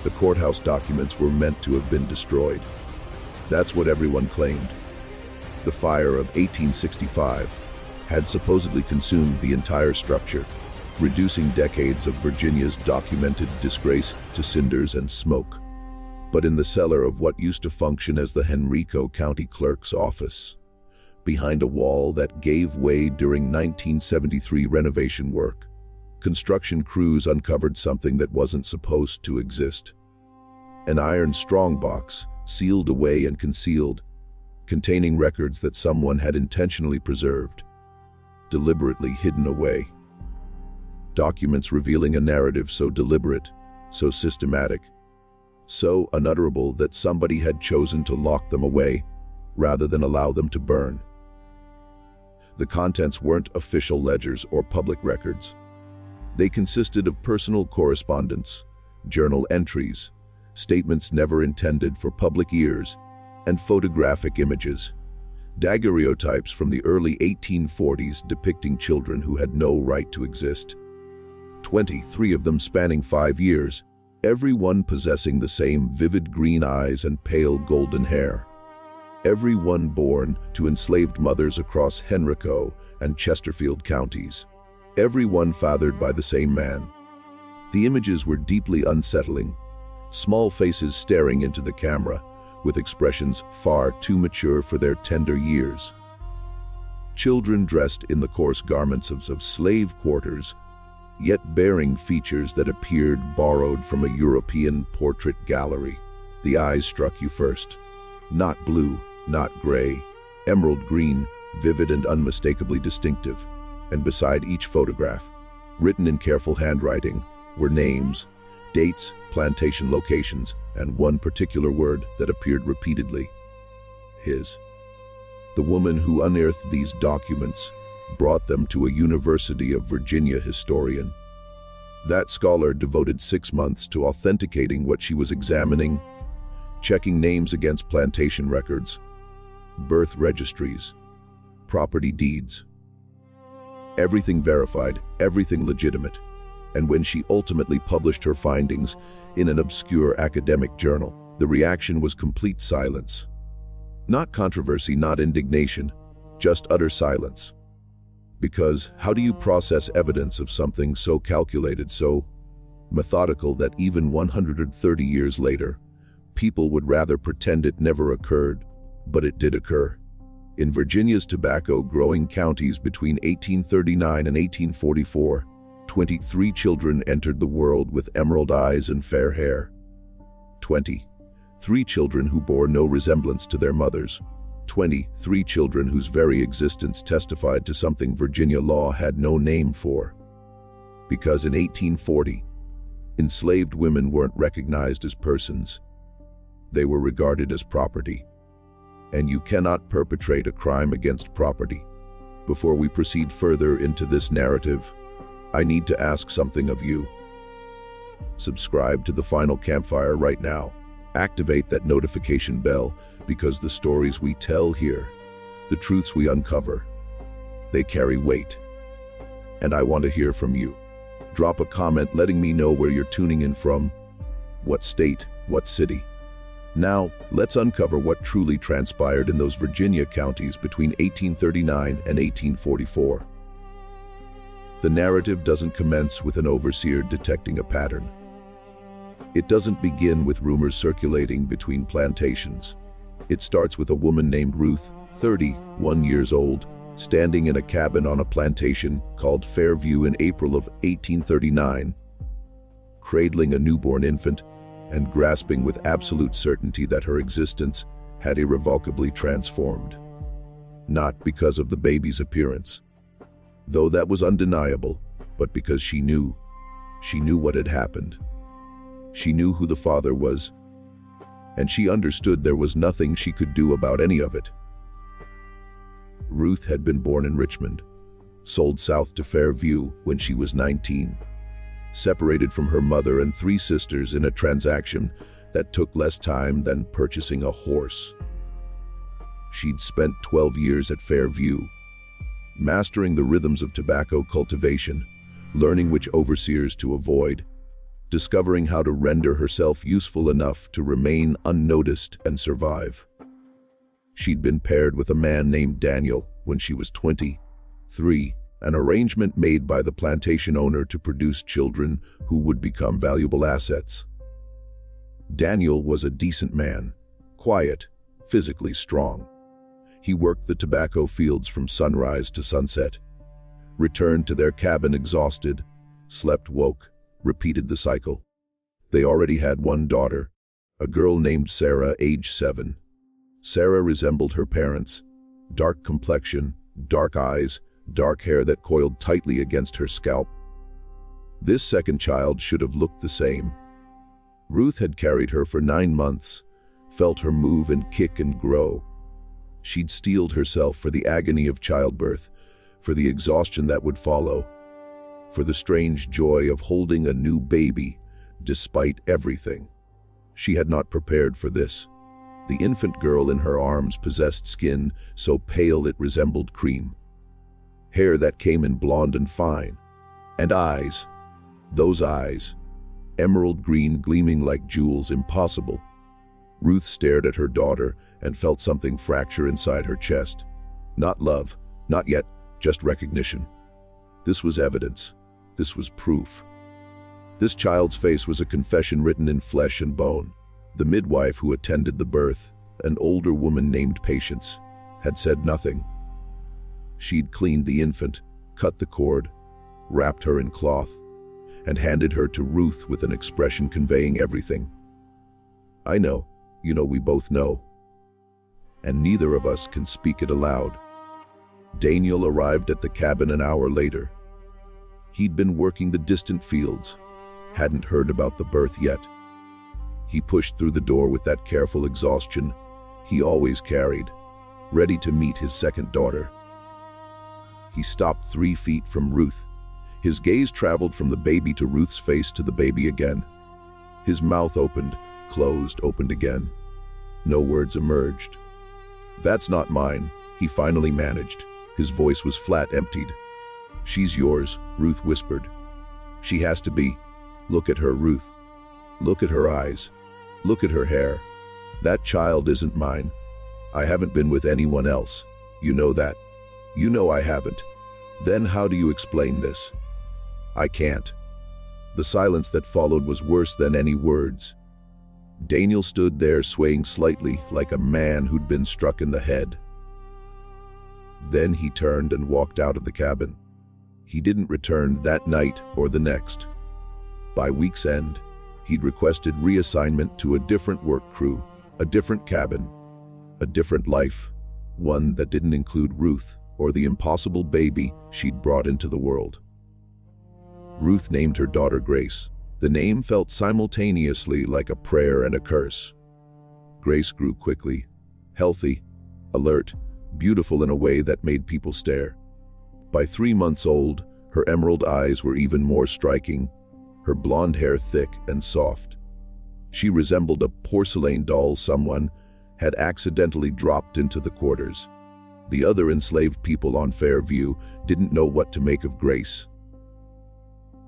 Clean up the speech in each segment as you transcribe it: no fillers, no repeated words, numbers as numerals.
The courthouse documents were meant to have been destroyed. That's what everyone claimed. The fire of 1865 had supposedly consumed the entire structure, reducing decades of Virginia's documented disgrace to cinders and smoke. But in the cellar of what used to function as the Henrico County Clerk's office, behind a wall that gave way during 1973 renovation work, construction crews uncovered something that wasn't supposed to exist. An iron strongbox, sealed away and concealed, containing records that someone had intentionally preserved, deliberately hidden away. Documents revealing a narrative so deliberate, so systematic, so unutterable that somebody had chosen to lock them away rather than allow them to burn. The contents weren't official ledgers or public records. They consisted of personal correspondence, journal entries, statements never intended for public ears, and photographic images. Daguerreotypes from the early 1840s depicting children who had no right to exist. 23 of them spanning 5 years, every one possessing the same vivid green eyes and pale golden hair. Every one born to enslaved mothers across Henrico and Chesterfield counties. Every one fathered by the same man. The images were deeply unsettling. Small faces staring into the camera, with expressions far too mature for their tender years. Children dressed in the coarse garments of slave quarters, yet bearing features that appeared borrowed from a European portrait gallery. The eyes struck you first. Not blue, not gray, emerald green, vivid and unmistakably distinctive. And beside each photograph, written in careful handwriting, were names, dates, plantation locations, and one particular word that appeared repeatedly: his. The woman who unearthed these documents brought them to a University of Virginia historian. That scholar devoted 6 months to authenticating what she was examining, checking names against plantation records, birth registries, property deeds. Everything verified, everything legitimate. And when she ultimately published her findings in an obscure academic journal, the reaction was complete silence. Not controversy, not indignation, just utter silence. Because how do you process evidence of something so calculated, so methodical that even 130 years later, people would rather pretend it never occurred, but it did occur? In Virginia's tobacco-growing counties between 1839 and 1844, 23 children entered the world with emerald eyes and fair hair. 23 children who bore no resemblance to their mothers. 23 children whose very existence testified to something Virginia law had no name for. Because in 1840, enslaved women weren't recognized as persons. They were regarded as property. And you cannot perpetrate a crime against property. Before we proceed further into this narrative, I need to ask something of you. Subscribe to the Final Campfire right now. Activate that notification bell, because the stories we tell here, the truths we uncover, they carry weight. And I want to hear from you. Drop a comment letting me know where you're tuning in from, what state, what city. Now, let's uncover what truly transpired in those Virginia counties between 1839 and 1844. The narrative doesn't commence with an overseer detecting a pattern. It doesn't begin with rumors circulating between plantations. It starts with a woman named Ruth, 31 years old, standing in a cabin on a plantation called Fairview in April of 1839, cradling a newborn infant and grasping with absolute certainty that her existence had irrevocably transformed. Not because of the baby's appearance, though that was undeniable, but because she knew what had happened. She knew who the father was, and she understood there was nothing she could do about any of it. Ruth had been born in Richmond, sold south to Fairview when she was 19, separated from her mother and 3 sisters in a transaction that took less time than purchasing a horse. She'd spent 12 years at Fairview, mastering the rhythms of tobacco cultivation, learning which overseers to avoid, discovering how to render herself useful enough to remain unnoticed and survive. She'd been paired with a man named Daniel when she was 23, an arrangement made by the plantation owner to produce children who would become valuable assets. Daniel was a decent man, quiet, physically strong. He worked the tobacco fields from sunrise to sunset, returned to their cabin exhausted, slept woke, repeated the cycle. They already had one daughter, a girl named Sarah, age 7. Sarah resembled her parents, dark complexion, dark eyes, dark hair that coiled tightly against her scalp. This second child should have looked the same. Ruth had carried her for 9 months, felt her move and kick and grow. She'd steeled herself for the agony of childbirth, for the exhaustion that would follow, for the strange joy of holding a new baby, despite everything. She had not prepared for this. The infant girl in her arms possessed skin so pale it resembled cream, hair that came in blonde and fine, and eyes, those eyes, emerald green gleaming like jewels, impossible. Ruth stared at her daughter and felt something fracture inside her chest. Not love, not yet, just recognition. This was evidence. This was proof. This child's face was a confession written in flesh and bone. The midwife who attended the birth, an older woman named Patience, had said nothing. She'd cleaned the infant, cut the cord, wrapped her in cloth, and handed her to Ruth with an expression conveying everything. I know, you know, we both know. And neither of us can speak it aloud. Daniel arrived at the cabin an hour later. He'd been working the distant fields, hadn't heard about the birth yet. He pushed through the door with that careful exhaustion he always carried, ready to meet his second daughter. He stopped 3 feet from Ruth. His gaze traveled from the baby to Ruth's face to the baby again. His mouth opened, closed, opened again. No words emerged. That's not mine, he finally managed. His voice was flat, emptied. She's yours, Ruth whispered. She has to be. Look at her, Ruth. Look at her eyes. Look at her hair. That child isn't mine. I haven't been with anyone else. You know that. You know I haven't. Then how do you explain this? I can't. The silence that followed was worse than any words. Daniel stood there swaying slightly like a man who'd been struck in the head. Then he turned and walked out of the cabin. He didn't return that night or the next. By week's end, he'd requested reassignment to a different work crew, a different cabin, a different life, one that didn't include Ruth or the impossible baby she'd brought into the world. Ruth named her daughter Grace. The name felt simultaneously like a prayer and a curse. Grace grew quickly, healthy, alert, beautiful in a way that made people stare. By 3 months old, her emerald eyes were even more striking, her blonde hair thick and soft. She resembled a porcelain doll someone had accidentally dropped into the quarters. The other enslaved people on Fairview didn't know what to make of Grace.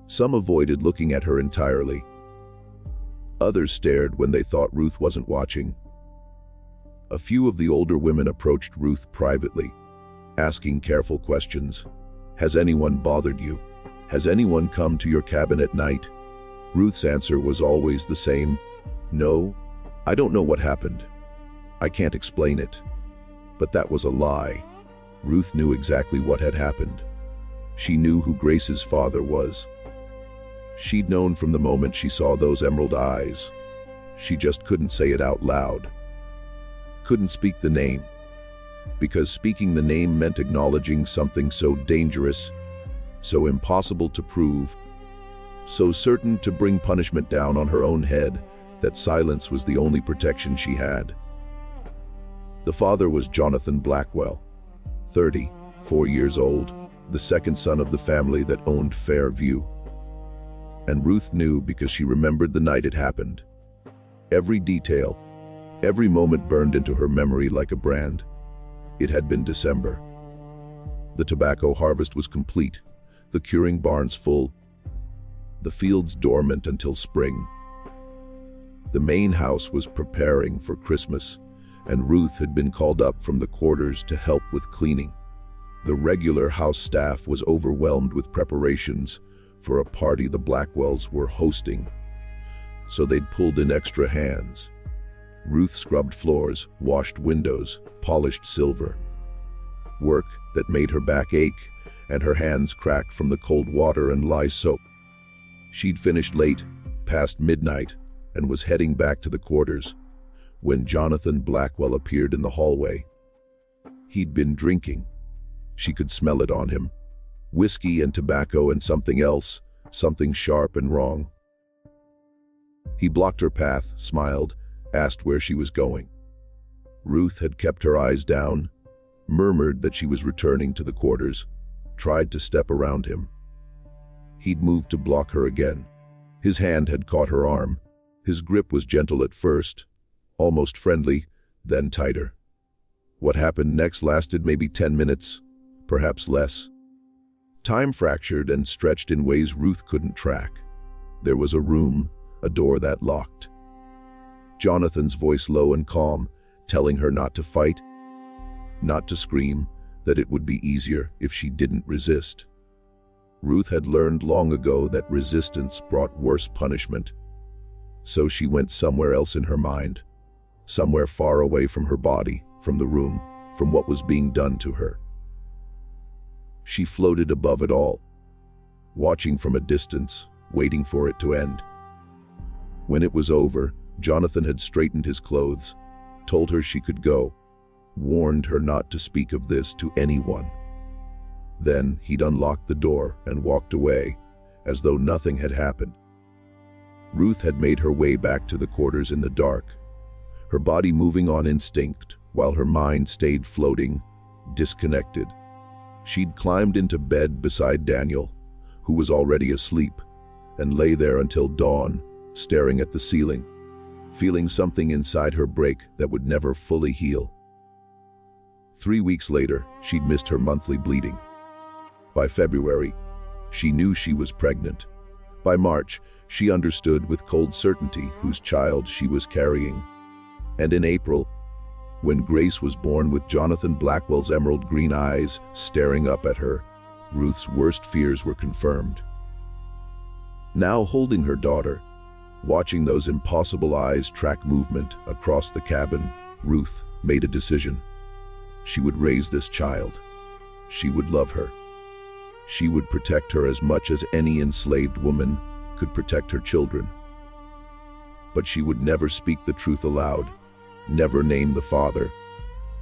Some avoided looking at her entirely. Others stared when they thought Ruth wasn't watching. A few of the older women approached Ruth privately, asking careful questions. Has anyone bothered you? Has anyone come to your cabin at night? Ruth's answer was always the same. No, I don't know what happened. I can't explain it. But that was a lie. Ruth knew exactly what had happened. She knew who Grace's father was. She'd known from the moment she saw those emerald eyes. She just couldn't say it out loud. Couldn't speak the name. Because speaking the name meant acknowledging something so dangerous, so impossible to prove, so certain to bring punishment down on her own head that silence was the only protection she had. The father was Jonathan Blackwell, 34 years old, the second son of the family that owned Fairview. And Ruth knew because she remembered the night it happened. Every detail, every moment burned into her memory like a brand. It had been December. The tobacco harvest was complete, the curing barns full. the fields dormant until spring. The main house was preparing for Christmas, and Ruth had been called up from the quarters to help with cleaning. The regular house staff was overwhelmed with preparations for a party the Blackwells were hosting, so they'd pulled in extra hands. Ruth scrubbed floors, washed windows, polished silver. Work that made her back ache and her hands crack from the cold water and lye soap. She'd finished late, past midnight, and was heading back to the quarters when Jonathan Blackwell appeared in the hallway. He'd been drinking. She could smell it on him. Whiskey and tobacco and something else, something sharp and wrong. He blocked her path, smiled, asked where she was going. Ruth had kept her eyes down, murmured that she was returning to the quarters, tried to step around him. He'd moved to block her again. His hand had caught her arm. His grip was gentle at first, almost friendly, then tighter. What happened next lasted maybe 10 minutes, perhaps less. Time fractured and stretched in ways Ruth couldn't track. There was a room, a door that locked. Jonathan's voice low and calm, telling her not to fight, not to scream, that it would be easier if she didn't resist. Ruth had learned long ago that resistance brought worse punishment. So she went somewhere else in her mind, somewhere far away from her body, from the room, from what was being done to her. She floated above it all, watching from a distance, waiting for it to end. When it was over, Jonathan had straightened his clothes, told her she could go, warned her not to speak of this to anyone. Then he'd unlocked the door and walked away, as though nothing had happened. Ruth had made her way back to the quarters in the dark, her body moving on instinct, while her mind stayed floating, disconnected. She'd climbed into bed beside Daniel, who was already asleep, and lay there until dawn, staring at the ceiling, feeling something inside her break that would never fully heal. 3 weeks later, she'd missed her monthly bleeding. By February, she knew she was pregnant. By March, she understood with cold certainty whose child she was carrying. And in April, when Grace was born with Jonathan Blackwell's emerald green eyes staring up at her, Ruth's worst fears were confirmed. Now holding her daughter, watching those impossible eyes track movement across the cabin, Ruth made a decision. She would raise this child. She would love her. She would protect her as much as any enslaved woman could protect her children. But she would never speak the truth aloud, never name the father,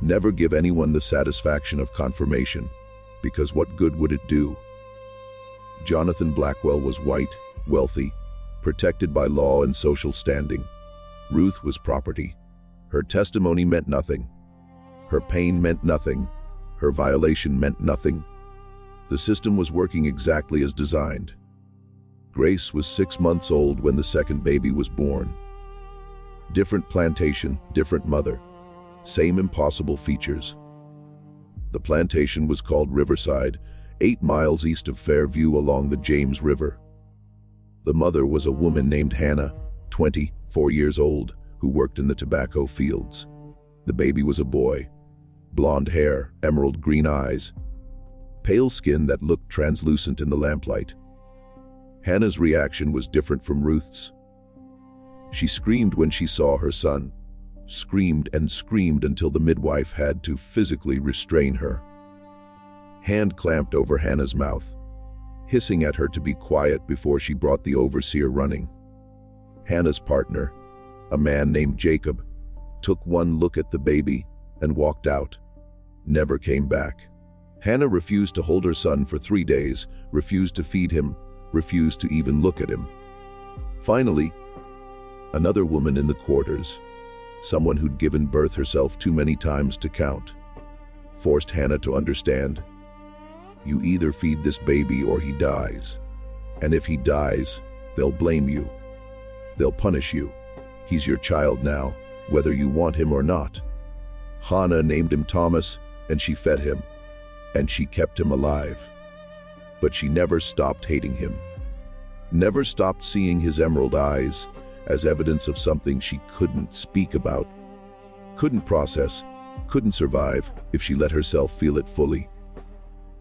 never give anyone the satisfaction of confirmation, because what good would it do? Jonathan Blackwell was white, wealthy, protected by law and social standing. Ruth was property. Her testimony meant nothing. Her pain meant nothing. Her violation meant nothing. The system was working exactly as designed. Grace was 6 months old when the second baby was born. Different plantation, different mother. Same impossible features. The plantation was called Riverside, 8 miles east of Fairview along the James River. The mother was a woman named Hannah, 24 years old, who worked in the tobacco fields. The baby was a boy. Blonde hair, emerald green eyes, pale skin that looked translucent in the lamplight. Hannah's reaction was different from Ruth's. She screamed when she saw her son, screamed and screamed until the midwife had to physically restrain her. Hand clamped over Hannah's mouth, hissing at her to be quiet before she brought the overseer running. Hannah's partner, a man named Jacob, took one look at the baby and walked out, never came back. Hannah refused to hold her son for 3 days, refused to feed him, refused to even look at him. Finally, another woman in the quarters, someone who'd given birth herself too many times to count, forced Hannah to understand. You either feed this baby or he dies. And if he dies, they'll blame you. They'll punish you. He's your child now, whether you want him or not. Hannah named him Thomas, and she fed him, and she kept him alive. But she never stopped hating him. never stopped seeing his emerald eyes as evidence of something she couldn't speak about, couldn't process, couldn't survive if she let herself feel it fully.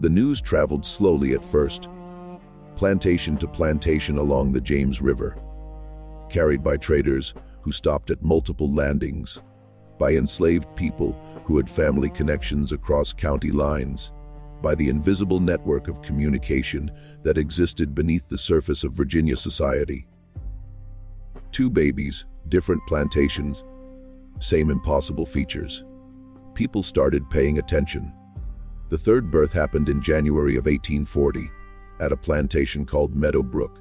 The news traveled slowly at first, plantation to plantation along the James River, carried by traders who stopped at multiple landings, by enslaved people who had family connections across county lines, by the invisible network of communication that existed beneath the surface of Virginia society. Two babies, different plantations, same impossible features. People started paying attention. The third birth happened in January of 1840 at a plantation called Meadow Brook,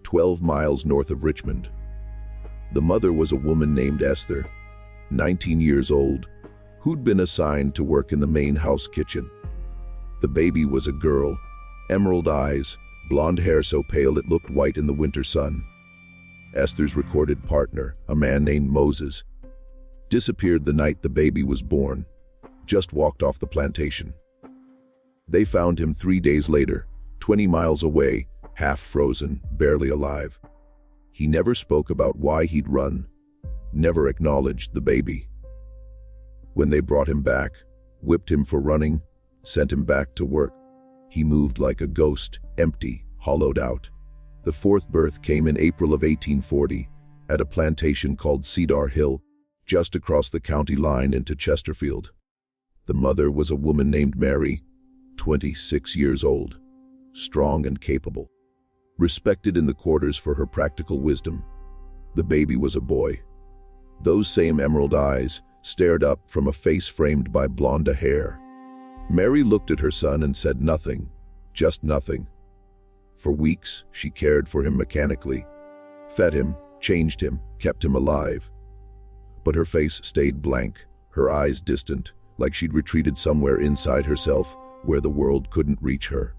12 miles north of Richmond. The mother was a woman named Esther, 19 years old, who'd been assigned to work in the main house kitchen. The baby was a girl, emerald eyes, blonde hair so pale it looked white in the winter sun. Esther's recorded partner, a man named Moses, disappeared the night the baby was born, just walked off the plantation. They found him 3 days later, 20 miles away, half frozen, barely alive. He never spoke about why he'd run, never acknowledged the baby. When they brought him back, whipped him for running, sent him back to work, he moved like a ghost, empty, hollowed out. The fourth birth came in April of 1840 at a plantation called Cedar Hill, just across the county line into Chesterfield. The mother was a woman named Mary, 26 years old, strong and capable, respected in the quarters for her practical wisdom. The baby was a boy. Those same emerald eyes stared up from a face framed by blonde hair. Mary looked at her son and said nothing, just nothing. For weeks, she cared for him mechanically, fed him, changed him, kept him alive. But her face stayed blank, her eyes distant, like she'd retreated somewhere inside herself where the world couldn't reach her.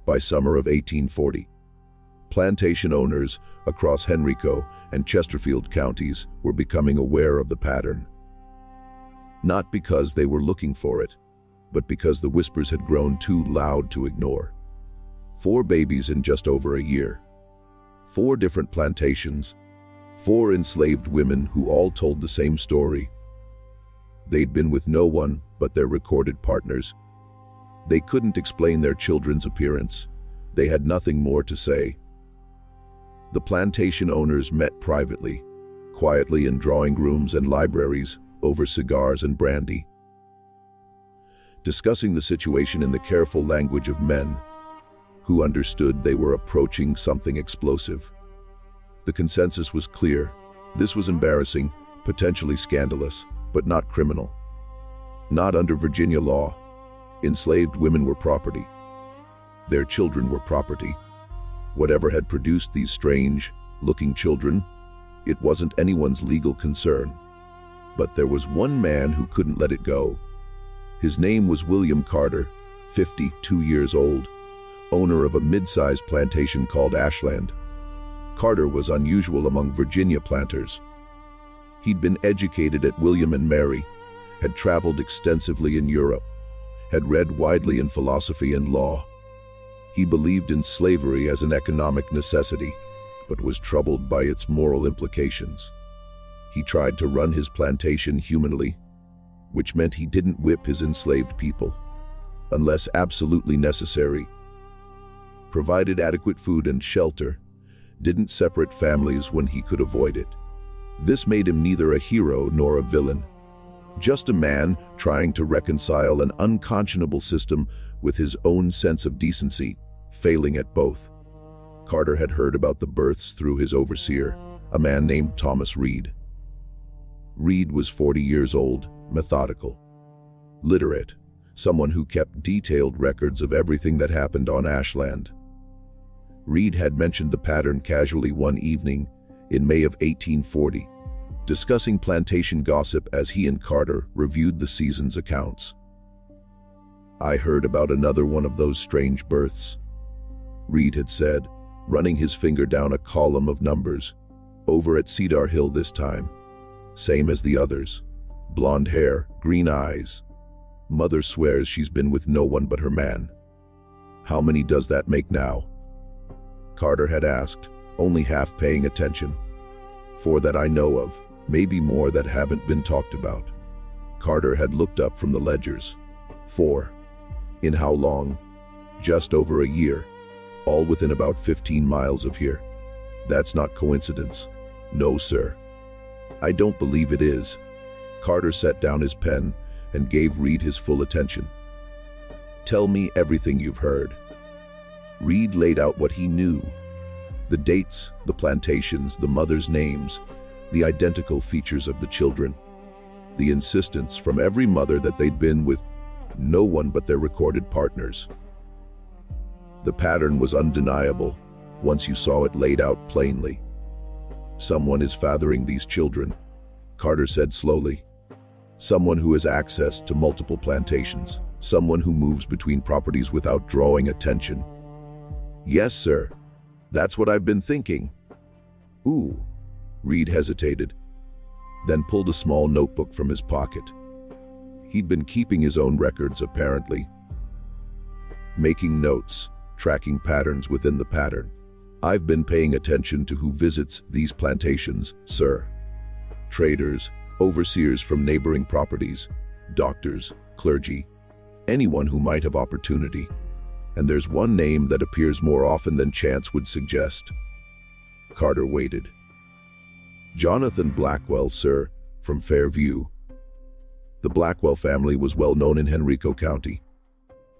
By summer of 1840, plantation owners across Henrico and Chesterfield counties were becoming aware of the pattern. Not because they were looking for it, but because the whispers had grown too loud to ignore. 4 babies in just over a year. 4 different plantations. 4 enslaved women who all told the same story. They'd been with no one but their recorded partners. They couldn't explain their children's appearance. They had nothing more to say. The plantation owners met privately, quietly in drawing rooms and libraries, over cigars and brandy, discussing the situation in the careful language of men who understood they were approaching something explosive. The consensus was clear. This was embarrassing, potentially scandalous, but not criminal. Not under Virginia law. Enslaved women were property. Their children were property. Whatever had produced these strange-looking children, it wasn't anyone's legal concern. But there was one man who couldn't let it go. His name was William Carter, 52 years old, owner of a mid-sized plantation called Ashland. Carter was unusual among Virginia planters. He'd been educated at William and Mary, had traveled extensively in Europe, had read widely in philosophy and law. He believed in slavery as an economic necessity, but was troubled by its moral implications. He tried to run his plantation humanly, which meant he didn't whip his enslaved people, unless absolutely necessary, provided adequate food and shelter, didn't separate families when he could avoid it. This made him neither a hero nor a villain, just a man trying to reconcile an unconscionable system with his own sense of decency, failing at both. Carter had heard about the births through his overseer, a man named Thomas Reed. Reed was 40 years old, methodical, literate, someone who kept detailed records of everything that happened on Ashland. Reed had mentioned the pattern casually one evening in May of 1840, discussing plantation gossip as he and Carter reviewed the season's accounts. "I heard about another one of those strange births," Reed had said, running his finger down a column of numbers. "Over at Cedar Hill this time. Same as the others. Blonde hair, green eyes. Mother swears she's been with no one but her man. How many does that make now?" Carter had asked, only half paying attention. 4 that I know of, maybe more that haven't been talked about. Carter had looked up from the ledgers. 4. In how long? Just over a year. All within about 15 miles of here. That's not coincidence. No, sir. I don't believe it is. Carter set down his pen and gave Reed his full attention. Tell me everything you've heard. Reed laid out what he knew. The dates, the plantations, the mothers' names, the identical features of the children, the insistence from every mother that they'd been with no one but their recorded partners. The pattern was undeniable once you saw it laid out plainly. Someone is fathering these children, Carter said slowly. Someone who has access to multiple plantations. Someone who moves between properties without drawing attention. Yes, sir. That's what I've been thinking. Ooh. Reed hesitated, then pulled a small notebook from his pocket. He'd been keeping his own records, apparently. Making notes, tracking patterns within the pattern. I've been paying attention to who visits these plantations, sir. Traders, overseers from neighboring properties, doctors, clergy, anyone who might have opportunity. And there's one name that appears more often than chance would suggest. Carter waited. Jonathan Blackwell, sir, from Fairview. The Blackwell family was well known in Henrico County.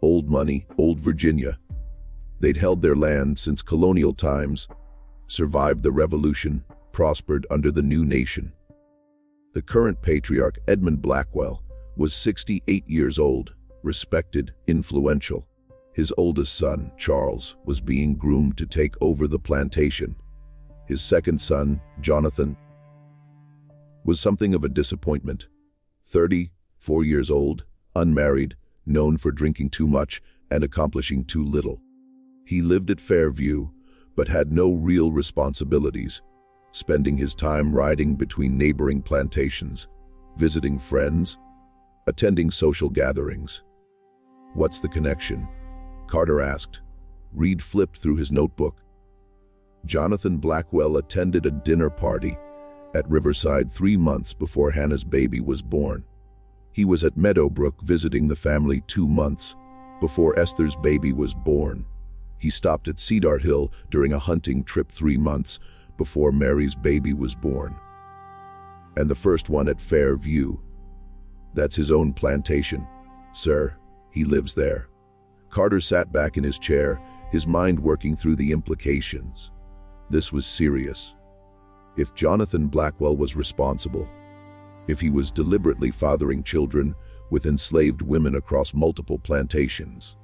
Old money, old Virginia. They'd held their land since colonial times, survived the Revolution, prospered under the new nation. The current patriarch, Edmund Blackwell, was 68 years old, respected, influential. His oldest son, Charles, was being groomed to take over the plantation. His second son, Jonathan, was something of a disappointment. 34 years old, unmarried, known for drinking too much and accomplishing too little. He lived at Fairview, but had no real responsibilities, spending his time riding between neighboring plantations, visiting friends, attending social gatherings. What's the connection? Carter asked. Reed flipped through his notebook. Jonathan Blackwell attended a dinner party at Riverside 3 months before Hannah's baby was born. He was at Meadowbrook visiting the family 2 months before Esther's baby was born. He stopped at Cedar Hill during a hunting trip 3 months before Mary's baby was born. And the first one at Fairview. That's his own plantation, sir. He lives there. Carter sat back in his chair, his mind working through the implications. This was serious. If Jonathan Blackwell was responsible, if he was deliberately fathering children with enslaved women across multiple plantations,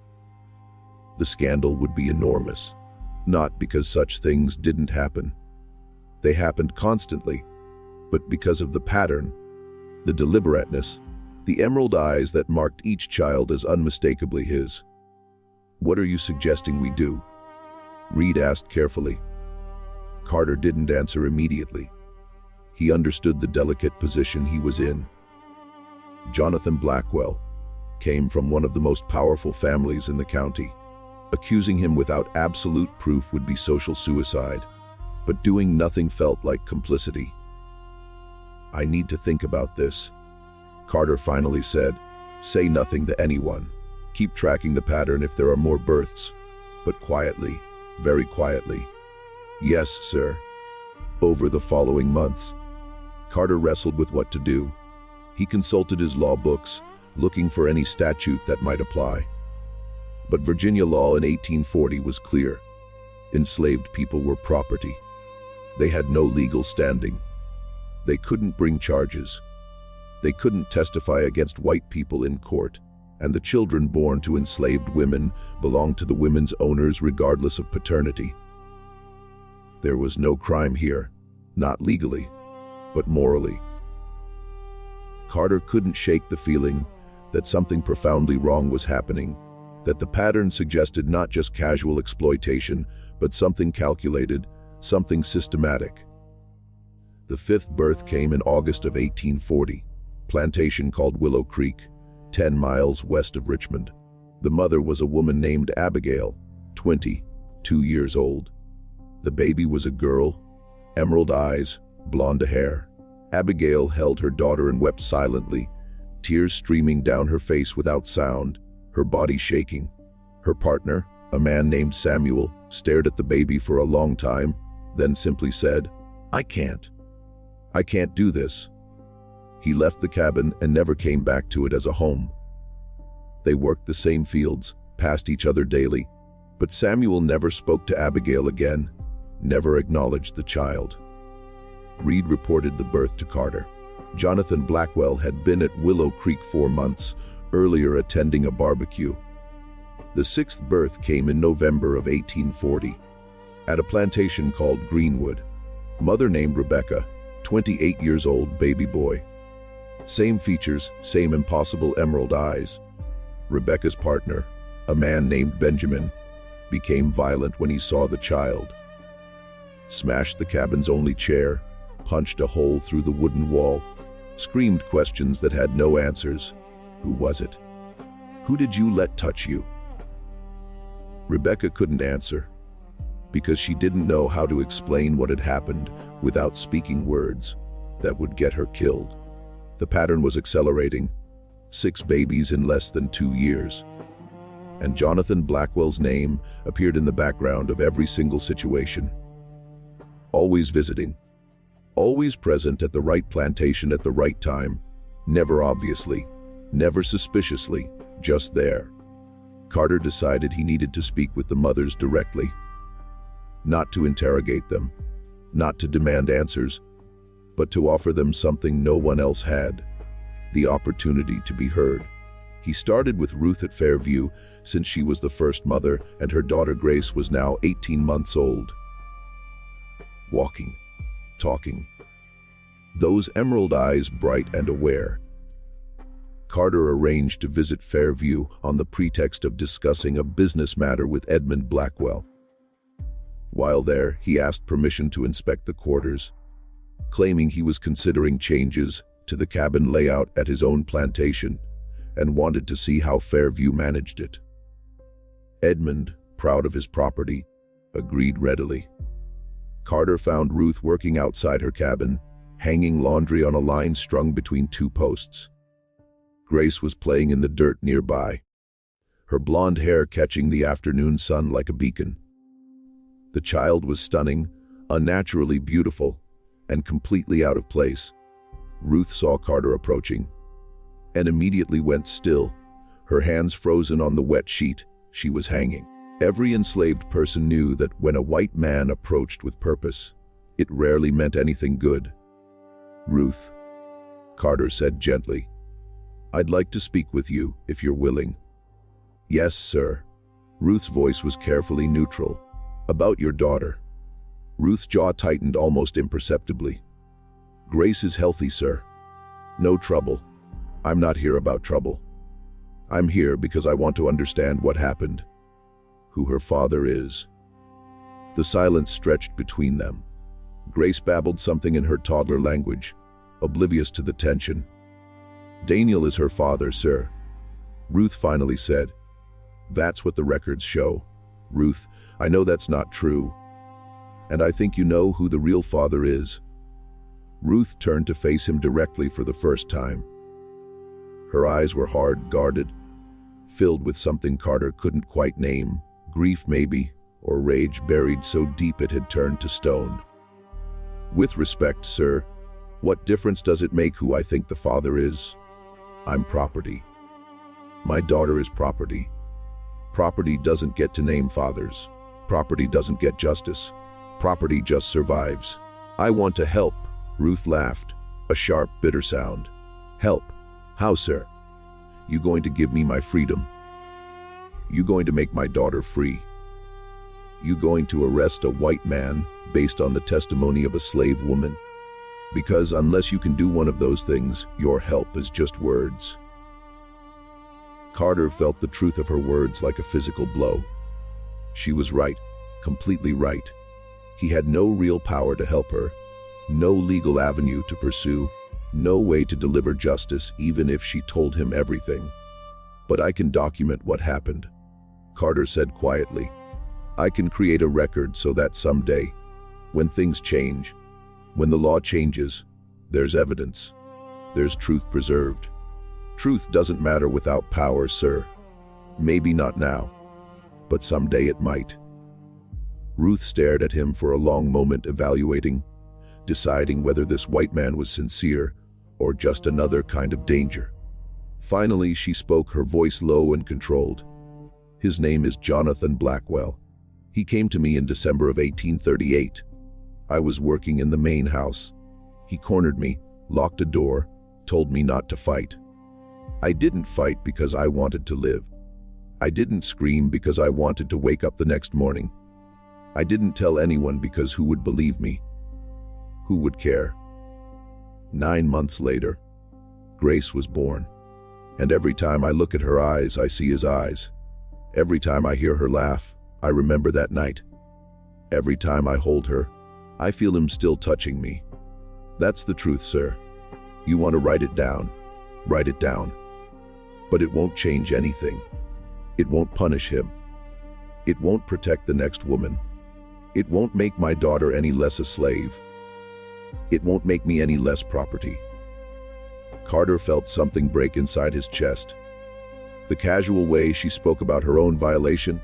the scandal would be enormous. Not because such things didn't happen. They happened constantly, but because of the pattern, the deliberateness, the emerald eyes that marked each child as unmistakably his. What are you suggesting we do? Reed asked carefully. Carter didn't answer immediately. He understood the delicate position he was in. Jonathan Blackwell came from one of the most powerful families in the county. Accusing him without absolute proof would be social suicide, but doing nothing felt like complicity. I need to think about this, Carter finally said. Say nothing to anyone. Keep tracking the pattern if there are more births, but quietly, very quietly. Yes, sir. Over the following months, Carter wrestled with what to do. He consulted his law books, looking for any statute that might apply. But Virginia law in 1840 was clear. Enslaved people were property. They had no legal standing. They couldn't bring charges. They couldn't testify against white people in court, and the children born to enslaved women belonged to the women's owners regardless of paternity. There was no crime here, not legally, but morally. Carter couldn't shake the feeling that something profoundly wrong was happening, that the pattern suggested not just casual exploitation, but something calculated, something systematic. The 5th birth came in August of 1840, plantation called Willow Creek, 10 miles west of Richmond. The mother was a woman named Abigail, 22 years old. The baby was a girl, emerald eyes, blonde hair. Abigail held her daughter and wept silently, tears streaming down her face without sound, her body shaking. Her partner, a man named Samuel, stared at the baby for a long time, then simply said, I can't do this." He left the cabin and never came back to it as a home. They worked the same fields, passed each other daily, but Samuel never spoke to Abigail again, never acknowledged the child. Reed reported the birth to Carter. Jonathan Blackwell had been at Willow Creek 4 months earlier attending a barbecue. The 6th birth came in November of 1840, at a plantation called Greenwood. Mother named Rebecca, 28 years old, baby boy. Same features, same impossible emerald eyes. Rebecca's partner, a man named Benjamin, became violent when he saw the child. Smashed the cabin's only chair, punched a hole through the wooden wall, screamed questions that had no answers. Who was it? Who did you let touch you? Rebecca couldn't answer, because she didn't know how to explain what had happened without speaking words that would get her killed. The pattern was accelerating, 6 babies in less than 2 years. And Jonathan Blackwell's name appeared in the background of every single situation. Always visiting, always present at the right plantation at the right time, never obviously, never suspiciously, just there. Carter decided he needed to speak with the mothers directly. Not to interrogate them, not to demand answers, but to offer them something no one else had, the opportunity to be heard. He started with Ruth at Fairview, since she was the first mother and her daughter Grace was now 18 months old. Walking, talking. Those emerald eyes bright and aware. Carter arranged to visit Fairview on the pretext of discussing a business matter with Edmund Blackwell. While there, he asked permission to inspect the quarters, claiming he was considering changes to the cabin layout at his own plantation and wanted to see how Fairview managed it. Edmund, proud of his property, agreed readily. Carter found Ruth working outside her cabin, hanging laundry on a line strung between 2 posts. Grace was playing in the dirt nearby, her blonde hair catching the afternoon sun like a beacon. The child was stunning, unnaturally beautiful, and completely out of place. Ruth saw Carter approaching and immediately went still, her hands frozen on the wet sheet she was hanging. Every enslaved person knew that when a white man approached with purpose, it rarely meant anything good. "Ruth," Carter said gently, "I'd like to speak with you, if you're willing." "Yes, sir." Ruth's voice was carefully neutral. "About your daughter." Ruth's jaw tightened almost imperceptibly. "Grace is healthy, sir. No trouble. I'm not here about trouble. I'm here because I want to understand what happened, who her father is." The silence stretched between them. Grace babbled something in her toddler language, oblivious to the tension. "Daniel is her father, sir," Ruth finally said. "That's what the records show. Ruth, I know that's not true. And I think you know who the real father is." Ruth turned to face him directly for the first time. Her eyes were hard, guarded, filled with something Carter couldn't quite name, grief maybe, or rage buried so deep it had turned to stone. "With respect, sir, what difference does it make who I think the father is? I'm property. My daughter is property. Property doesn't get to name fathers. Property doesn't get justice. Property just survives. I want to help." Ruth laughed, a sharp, bitter sound. "Help? How, sir? You going to give me my freedom? You going to make my daughter free? You going to arrest a white man based on the testimony of a slave woman? Because unless you can do one of those things, your help is just words." Carter felt the truth of her words like a physical blow. She was right, completely right. He had no real power to help her, no legal avenue to pursue, no way to deliver justice even if she told him everything. "But I can document what happened," Carter said quietly. I can create a record so that someday, when things change, when the law changes, there's evidence. There's truth preserved. Truth doesn't matter without power, sir. Maybe not now, but someday it might. Ruth stared at him for a long moment, evaluating, deciding whether this white man was sincere or just another kind of danger. Finally, she spoke, her voice low and controlled. His name is Jonathan Blackwell. He came to me in December of 1838. I was working in the main house. He cornered me, locked a door, told me not to fight. I didn't fight because I wanted to live. I didn't scream because I wanted to wake up the next morning. I didn't tell anyone because who would believe me? Who would care? 9 months later, Grace was born. And every time I look at her eyes, I see his eyes. Every time I hear her laugh, I remember that night. Every time I hold her, I feel him still touching me. That's the truth, sir. You want to write it down? Write it down. But it won't change anything. It won't punish him. It won't protect the next woman. It won't make my daughter any less a slave. It won't make me any less property. Carter felt something break inside his chest. The casual way she spoke about her own violation,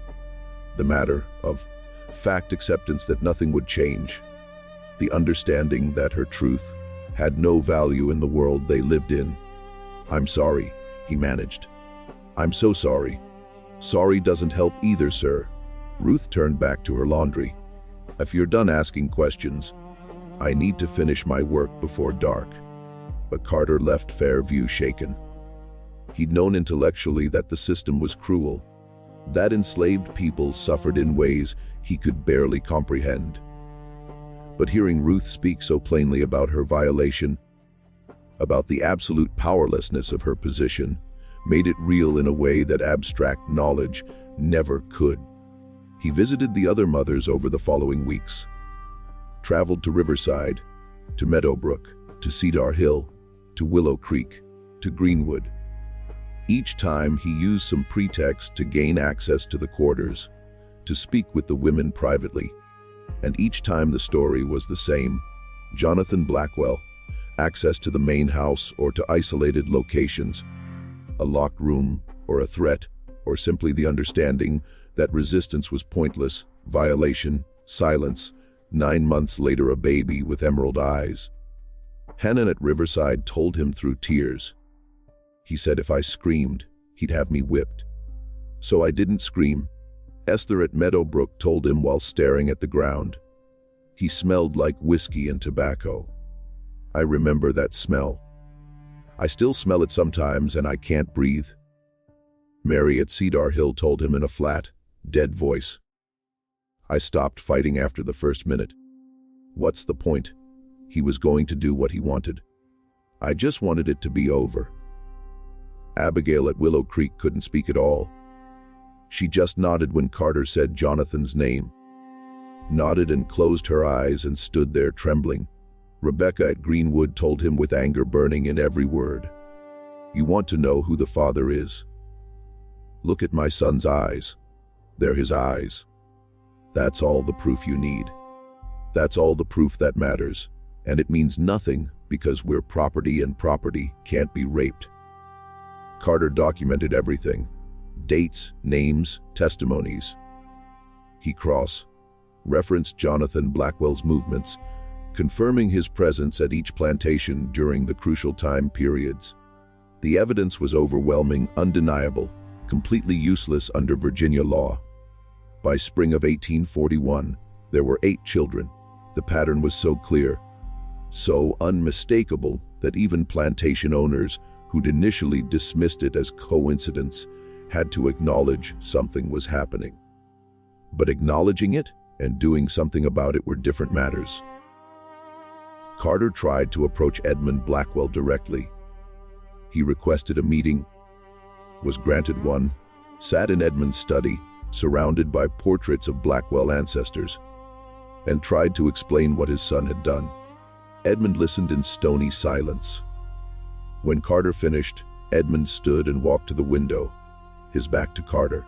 the matter of fact acceptance that nothing would change, the understanding that her truth had no value in the world they lived in. I'm sorry, he managed. I'm so sorry. Sorry doesn't help either, sir. Ruth turned back to her laundry. If you're done asking questions, I need to finish my work before dark. But Carter left Fairview shaken. He'd known intellectually that the system was cruel, that enslaved people suffered in ways he could barely comprehend. But hearing Ruth speak so plainly about her violation, about the absolute powerlessness of her position, made it real in a way that abstract knowledge never could. He visited the other mothers over the following weeks, traveled to Riverside, to Meadowbrook, to Cedar Hill, to Willow Creek, to Greenwood. Each time he used some pretext to gain access to the quarters, to speak with the women privately. And each time the story was the same. Jonathan Blackwell, access to the main house or to isolated locations, a locked room or a threat, or simply the understanding that resistance was pointless, violation, silence. 9 months later, a baby with emerald eyes. Hannah at Riverside told him through tears. He said if I screamed, he'd have me whipped. So I didn't scream. Esther at Meadowbrook told him while staring at the ground. He smelled like whiskey and tobacco. I remember that smell. I still smell it sometimes and I can't breathe. Mary at Cedar Hill told him in a flat, dead voice. I stopped fighting after the first minute. What's the point? He was going to do what he wanted. I just wanted it to be over. Abigail at Willow Creek couldn't speak at all. She just nodded when Carter said Jonathan's name. Nodded and closed her eyes and stood there trembling. Rebecca at Greenwood told him with anger burning in every word. You want to know who the father is? Look at my son's eyes. They're his eyes. That's all the proof you need. That's all the proof that matters. And it means nothing because we're property and property can't be raped. Carter documented everything. Dates, names, testimonies. He cross-referenced Jonathan Blackwell's movements, confirming his presence at each plantation during the crucial time periods. The evidence was overwhelming, undeniable, completely useless under Virginia law. By spring of 1841, there were 8 children. The pattern was so clear, so unmistakable that even plantation owners who'd initially dismissed it as coincidence had to acknowledge something was happening. But acknowledging it and doing something about it were different matters. Carter tried to approach Edmund Blackwell directly. He requested a meeting, was granted one, sat in Edmund's study, surrounded by portraits of Blackwell ancestors, and tried to explain what his son had done. Edmund listened in stony silence. When Carter finished, Edmund stood and walked to the window, his back to Carter.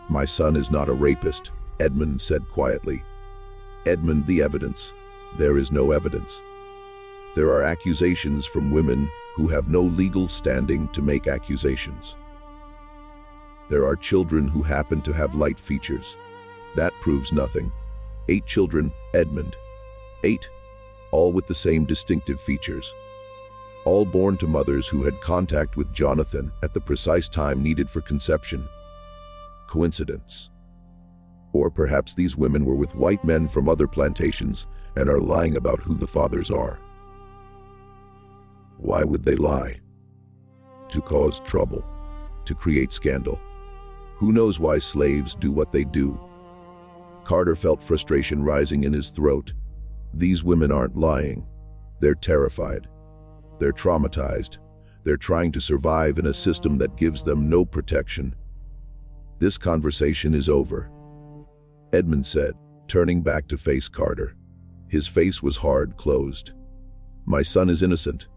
My son is not a rapist, Edmund said quietly. Edmund, the evidence. There is no evidence. There are accusations from women who have no legal standing to make accusations. There are children who happen to have light features. That proves nothing. 8 children, Edmund. 8, all with the same distinctive features. All born to mothers who had contact with Jonathan at the precise time needed for conception. Coincidence? Or perhaps these women were with white men from other plantations and are lying about who the fathers are. Why would they lie? To cause trouble, to create scandal. Who knows why slaves do what they do? Carter felt frustration rising in his throat. These women aren't lying. They're terrified. They're traumatized. They're trying to survive in a system that gives them no protection. This conversation is over, Edmund said, turning back to face Carter. His face was hard closed. My son is innocent.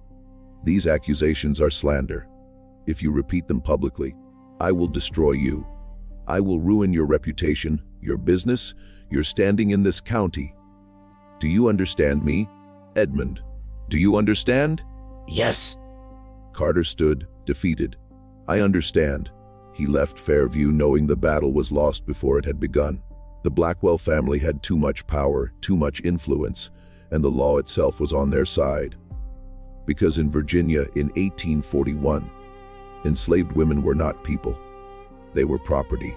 These accusations are slander. If you repeat them publicly, I will destroy you. I will ruin your reputation, your business, your standing in this county. Do you understand me, Edmund? Do you understand? Yes. Carter stood, defeated. I understand. He left Fairview knowing the battle was lost before it had begun. The Blackwell family had too much power, too much influence, and the law itself was on their side. Because in Virginia in 1841, enslaved women were not people. They were property.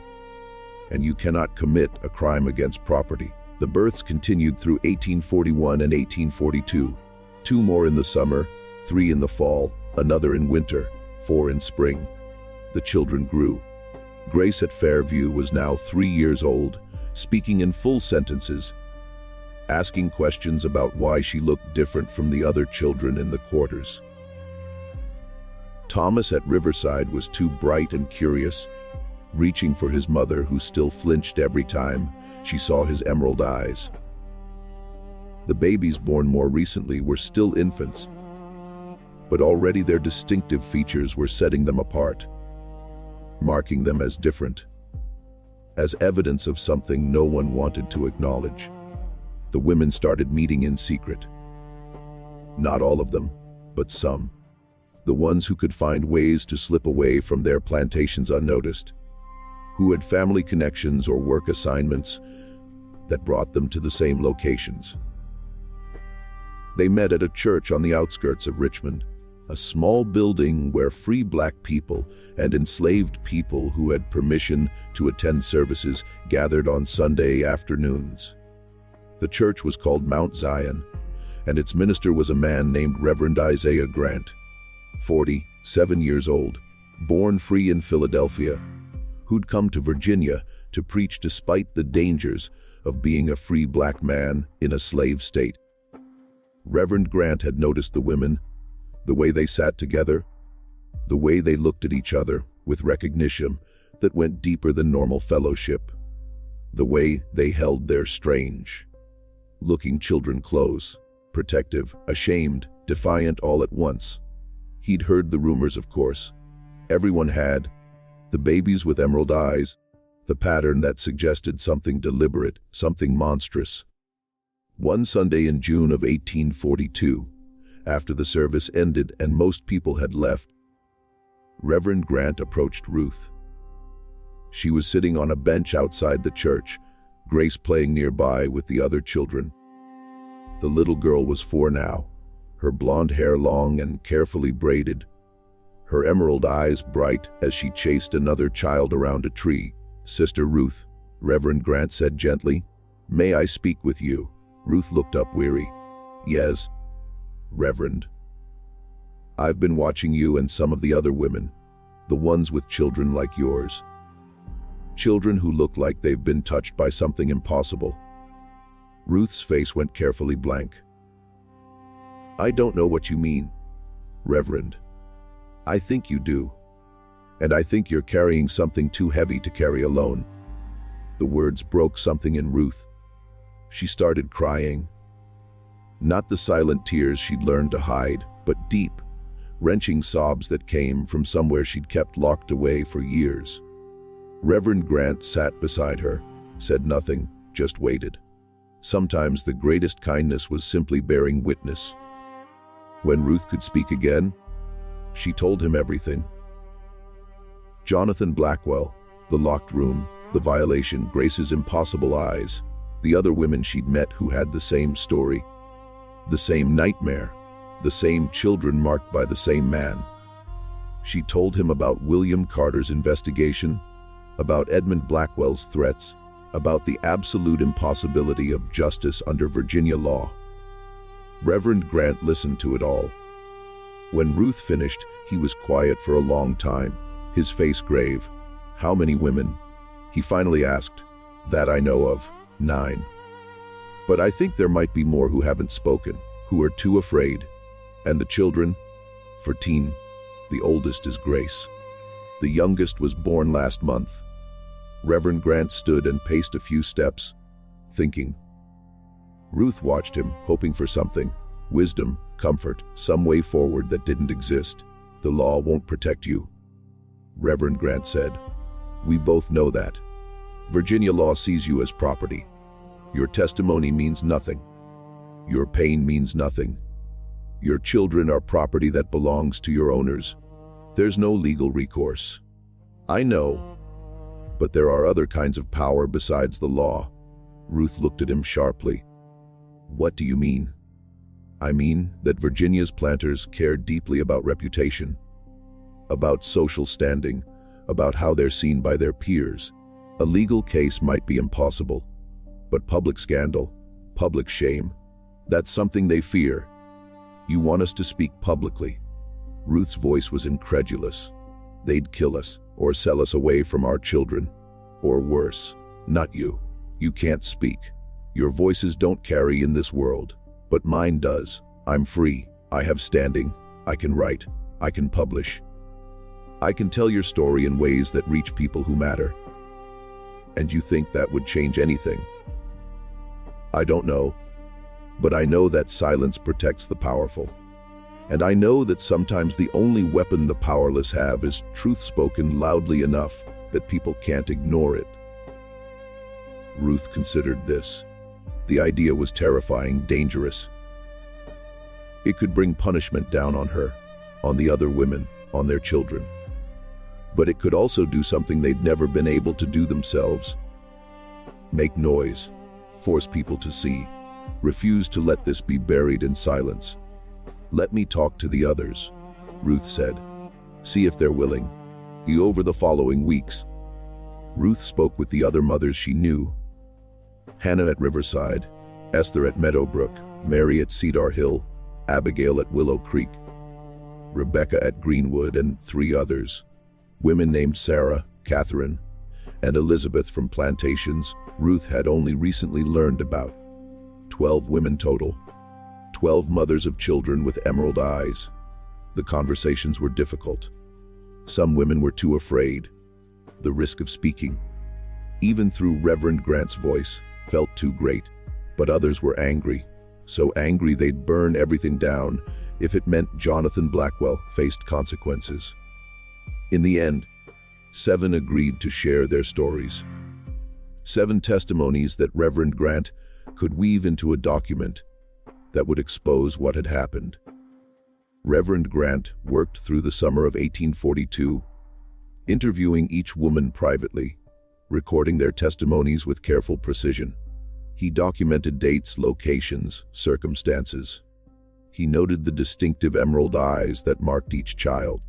And you cannot commit a crime against property. The births continued through 1841 and 1842. 2 more in the summer, 3 in the fall, another in winter, 4 in spring. The children grew. Grace at Fairview was now 3 years old, speaking in full sentences, asking questions about why she looked different from the other children in the quarters. Thomas at Riverside was too bright and curious, reaching for his mother, who still flinched every time she saw his emerald eyes. The babies born more recently were still infants, but already their distinctive features were setting them apart, marking them as different, as evidence of something no one wanted to acknowledge. The women started meeting in secret. Not all of them, but some. The ones who could find ways to slip away from their plantations unnoticed, who had family connections or work assignments that brought them to the same locations. They met at a church on the outskirts of Richmond, a small building where free black people and enslaved people who had permission to attend services gathered on Sunday afternoons. The church was called Mount Zion, and its minister was a man named Reverend Isaiah Grant, 47 years old, born free in Philadelphia, who'd come to Virginia to preach despite the dangers of being a free black man in a slave state. Reverend Grant had noticed the women, the way they sat together, the way they looked at each other with recognition that went deeper than normal fellowship, the way they held their strange looking children close, protective, ashamed, defiant all at once. He'd heard the rumors, of course. Everyone had. The babies with emerald eyes, the pattern that suggested something deliberate, something monstrous. One Sunday in June of 1842, after the service ended and most people had left, Reverend Grant approached Ruth. She was sitting on a bench outside the church, Grace playing nearby with the other children. The little girl was 4 now, her blonde hair long and carefully braided, her emerald eyes bright as she chased another child around a tree. Sister Ruth, Reverend Grant said gently, "May I speak with you?" Ruth looked up weary. "Yes, Reverend. I've been watching you and some of the other women, the ones with children like yours. Children who look like they've been touched by something impossible." Ruth's face went carefully blank. "I don't know what you mean, Reverend. I think you do. And I think you're carrying something too heavy to carry alone." The words broke something in Ruth. She started crying. Not the silent tears she'd learned to hide, but deep, wrenching sobs that came from somewhere she'd kept locked away for years. Reverend Grant sat beside her, said nothing, just waited. Sometimes the greatest kindness was simply bearing witness. When Ruth could speak again, she told him everything. Jonathan Blackwell, the locked room, the violation, Grace's impossible eyes, the other women she'd met who had the same story, the same nightmare, the same children marked by the same man. She told him about William Carter's investigation, about Edmund Blackwell's threats, about the absolute impossibility of justice under Virginia law. Reverend Grant listened to it all. When Ruth finished, he was quiet for a long time, his face grave. "How many women?" he finally asked. "That I know of, 9. But I think there might be more who haven't spoken, who are too afraid. And the children? 14. The oldest is Grace. The youngest was born last month." Reverend Grant stood and paced a few steps, thinking. Ruth watched him, hoping for something. Wisdom, comfort, some way forward that didn't exist. "The law won't protect you," Reverend Grant said. "We both know that. Virginia law sees you as property. Your testimony means nothing. Your pain means nothing. Your children are property that belongs to your owners. There's no legal recourse." "I know, but there are other kinds of power besides the law." Ruth looked at him sharply. "What do you mean?" "I mean that Virginia's planters care deeply about reputation, about social standing, about how they're seen by their peers. A legal case might be impossible, but public scandal, public shame, that's something they fear. You want us to speak publicly." Ruth's voice was incredulous. "They'd kill us, or sell us away from our children. Or worse. Not you. You can't speak. Your voices don't carry in this world. But mine does. I'm free. I have standing. I can write. I can publish. I can tell your story in ways that reach people who matter. And you think that would change anything?" "I don't know. But I know that silence protects the powerful. And I know that sometimes the only weapon the powerless have is truth spoken loudly enough that people can't ignore it." Ruth considered this. The idea was terrifying, dangerous. It could bring punishment down on her, on the other women, on their children. But it could also do something they'd never been able to do themselves. Make noise, force people to see, refuse to let this be buried in silence. "Let me talk to the others," Ruth said. "See if they're willing." Over the following weeks, Ruth spoke with the other mothers she knew. Hannah at Riverside, Esther at Meadowbrook, Mary at Cedar Hill, Abigail at Willow Creek, Rebecca at Greenwood, and 3 others. Women named Sarah, Catherine, and Elizabeth from Plantations Ruth had only recently learned about. 12 women total. 12 mothers of children with emerald eyes. The conversations were difficult. Some women were too afraid. The risk of speaking, even through Reverend Grant's voice, felt too great. But others were angry. So angry they'd burn everything down if it meant Jonathan Blackwell faced consequences. In the end, 7 agreed to share their stories. 7 testimonies that Reverend Grant could weave into a document that would expose what had happened. Reverend Grant worked through the summer of 1842, interviewing each woman privately, recording their testimonies with careful precision. He documented dates, locations, circumstances. He noted the distinctive emerald eyes that marked each child.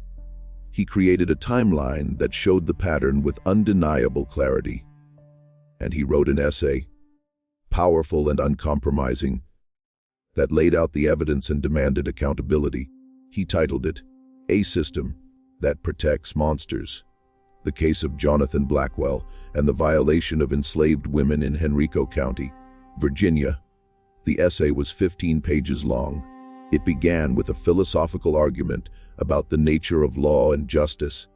He created a timeline that showed the pattern with undeniable clarity. And he wrote an essay, powerful and uncompromising, that laid out the evidence and demanded accountability. He titled it, "A System That Protects Monsters: The Case of Jonathan Blackwell and the Violation of Enslaved Women in Henrico County, Virginia." The essay was 15 pages long. It began with a philosophical argument about the nature of law and justice,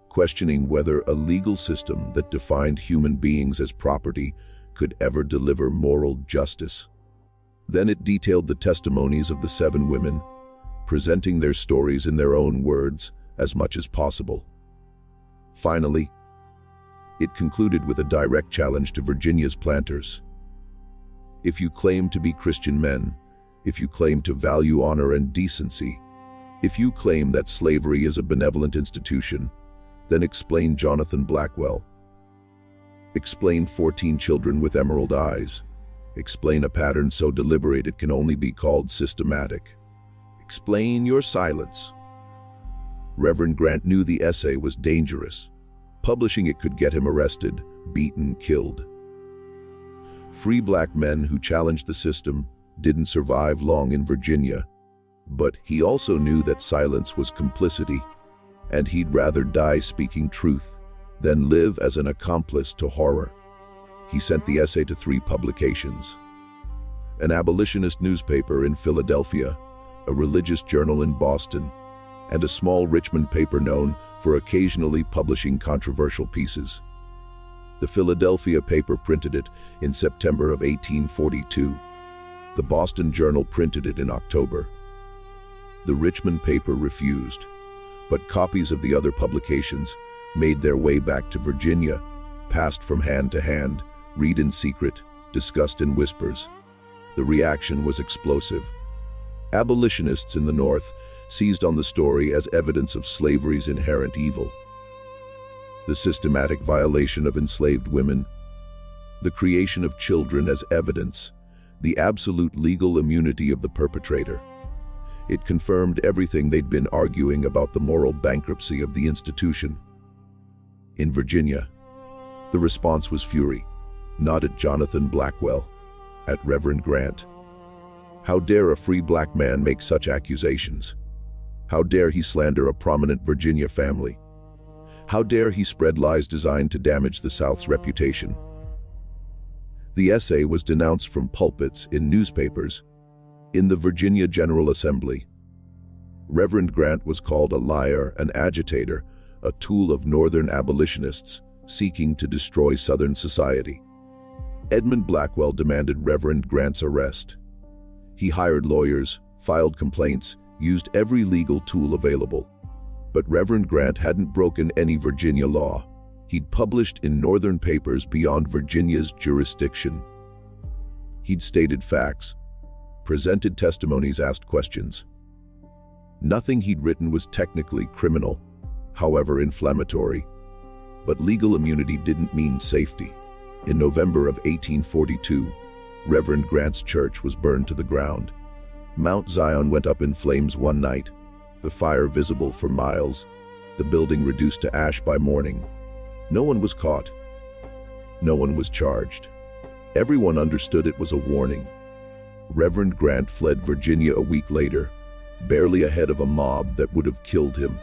questioning whether a legal system that defined human beings as property could ever deliver moral justice. Then it detailed the testimonies of the 7 women, presenting their stories in their own words as much as possible. Finally, It concluded with a direct challenge to Virginia's planters. If you claim to be Christian men, if you claim to value honor and decency, if you claim that slavery is a benevolent institution, then explain Jonathan Blackwell. Explain 14 children with emerald eyes. Explain a pattern so deliberate it can only be called systematic. Explain your silence. Reverend Grant knew the essay was dangerous. Publishing it could get him arrested, beaten, killed. Free black men who challenged the system didn't survive long in Virginia, but he also knew that silence was complicity, and he'd rather die speaking truth than live as an accomplice to horror. He sent the essay to 3 publications: an abolitionist newspaper in Philadelphia, a religious journal in Boston, and a small Richmond paper known for occasionally publishing controversial pieces. The Philadelphia paper printed it in September of 1842. The Boston Journal printed it in October. The Richmond paper refused, but copies of the other publications made their way back to Virginia, passed from hand to hand, read in secret, discussed in whispers. The reaction was explosive. Abolitionists in the North seized on the story as evidence of slavery's inherent evil. The systematic violation of enslaved women, the creation of children as evidence, the absolute legal immunity of the perpetrator. It confirmed everything they'd been arguing about the moral bankruptcy of the institution. In Virginia, the response was fury, not at Jonathan Blackwell, at Reverend Grant. How dare a free black man make such accusations? How dare he slander a prominent Virginia family? How dare he spread lies designed to damage the South's reputation? The essay was denounced from pulpits, in newspapers, in the Virginia General Assembly. Reverend Grant was called a liar, an agitator, a tool of Northern abolitionists seeking to destroy Southern society. Edmund Blackwell demanded Reverend Grant's arrest. He hired lawyers, filed complaints, used every legal tool available. But Reverend Grant hadn't broken any Virginia law. He'd published in Northern papers beyond Virginia's jurisdiction. He'd stated facts, presented testimonies, asked questions. Nothing he'd written was technically criminal, however inflammatory. But legal immunity didn't mean safety. In November of 1842, Reverend Grant's church was burned to the ground. Mount Zion went up in flames one night, the fire visible for miles, the building reduced to ash by morning. No one was caught. No one was charged. Everyone understood it was a warning. Reverend Grant fled Virginia a week later, barely ahead of a mob that would have killed him.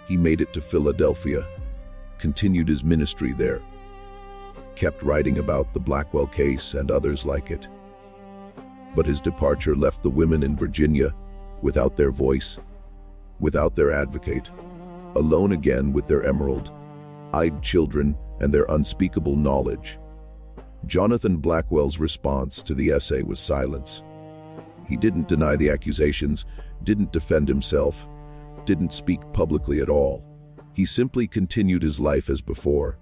He made it to Philadelphia, continued his ministry there, kept writing about the Blackwell case and others like it. But his departure left the women in Virginia without their voice, without their advocate, alone again with their emerald-eyed children and their unspeakable knowledge. Jonathan Blackwell's response to the essay was silence. He didn't deny the accusations, didn't defend himself, didn't speak publicly at all. He simply continued his life as before,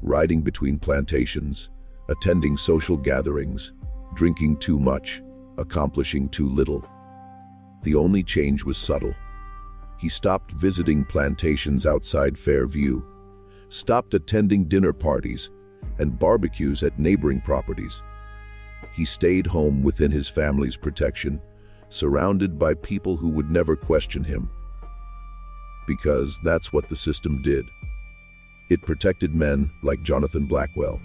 riding between plantations, attending social gatherings, drinking too much, accomplishing too little. The only change was subtle. He stopped visiting plantations outside Fairview, stopped attending dinner parties and barbecues at neighboring properties. He stayed home within his family's protection, surrounded by people who would never question him. Because that's what the system did. It protected men like Jonathan Blackwell.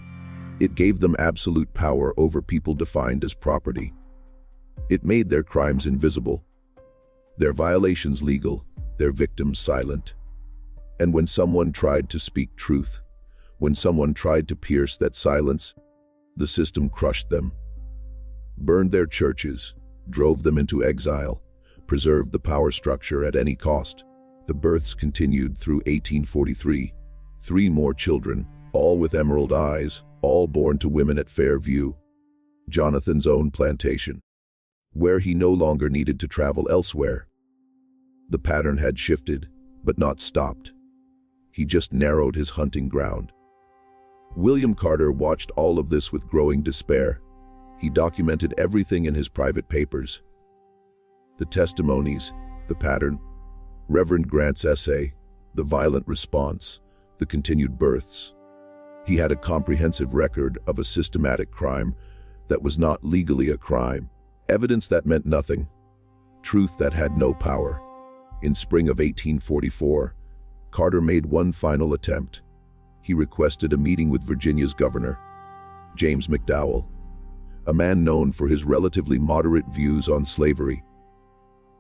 It gave them absolute power over people defined as property. It made their crimes invisible, their violations legal, their victims silent. And when someone tried to speak truth, when someone tried to pierce that silence, the system crushed them, burned their churches, drove them into exile, preserved the power structure at any cost. The births continued through 1843. 3 more children, all with emerald eyes, all born to women at Fairview, Jonathan's own plantation, where he no longer needed to travel elsewhere. The pattern had shifted, but not stopped. He just narrowed his hunting ground. William Carter watched all of this with growing despair. He documented everything in his private papers. The testimonies, the pattern, Reverend Grant's essay, the violent response, the continued births. He had a comprehensive record of a systematic crime that was not legally a crime, evidence that meant nothing, truth that had no power. In spring of 1844, Carter made one final attempt. He requested a meeting with Virginia's governor, James McDowell, a man known for his relatively moderate views on slavery.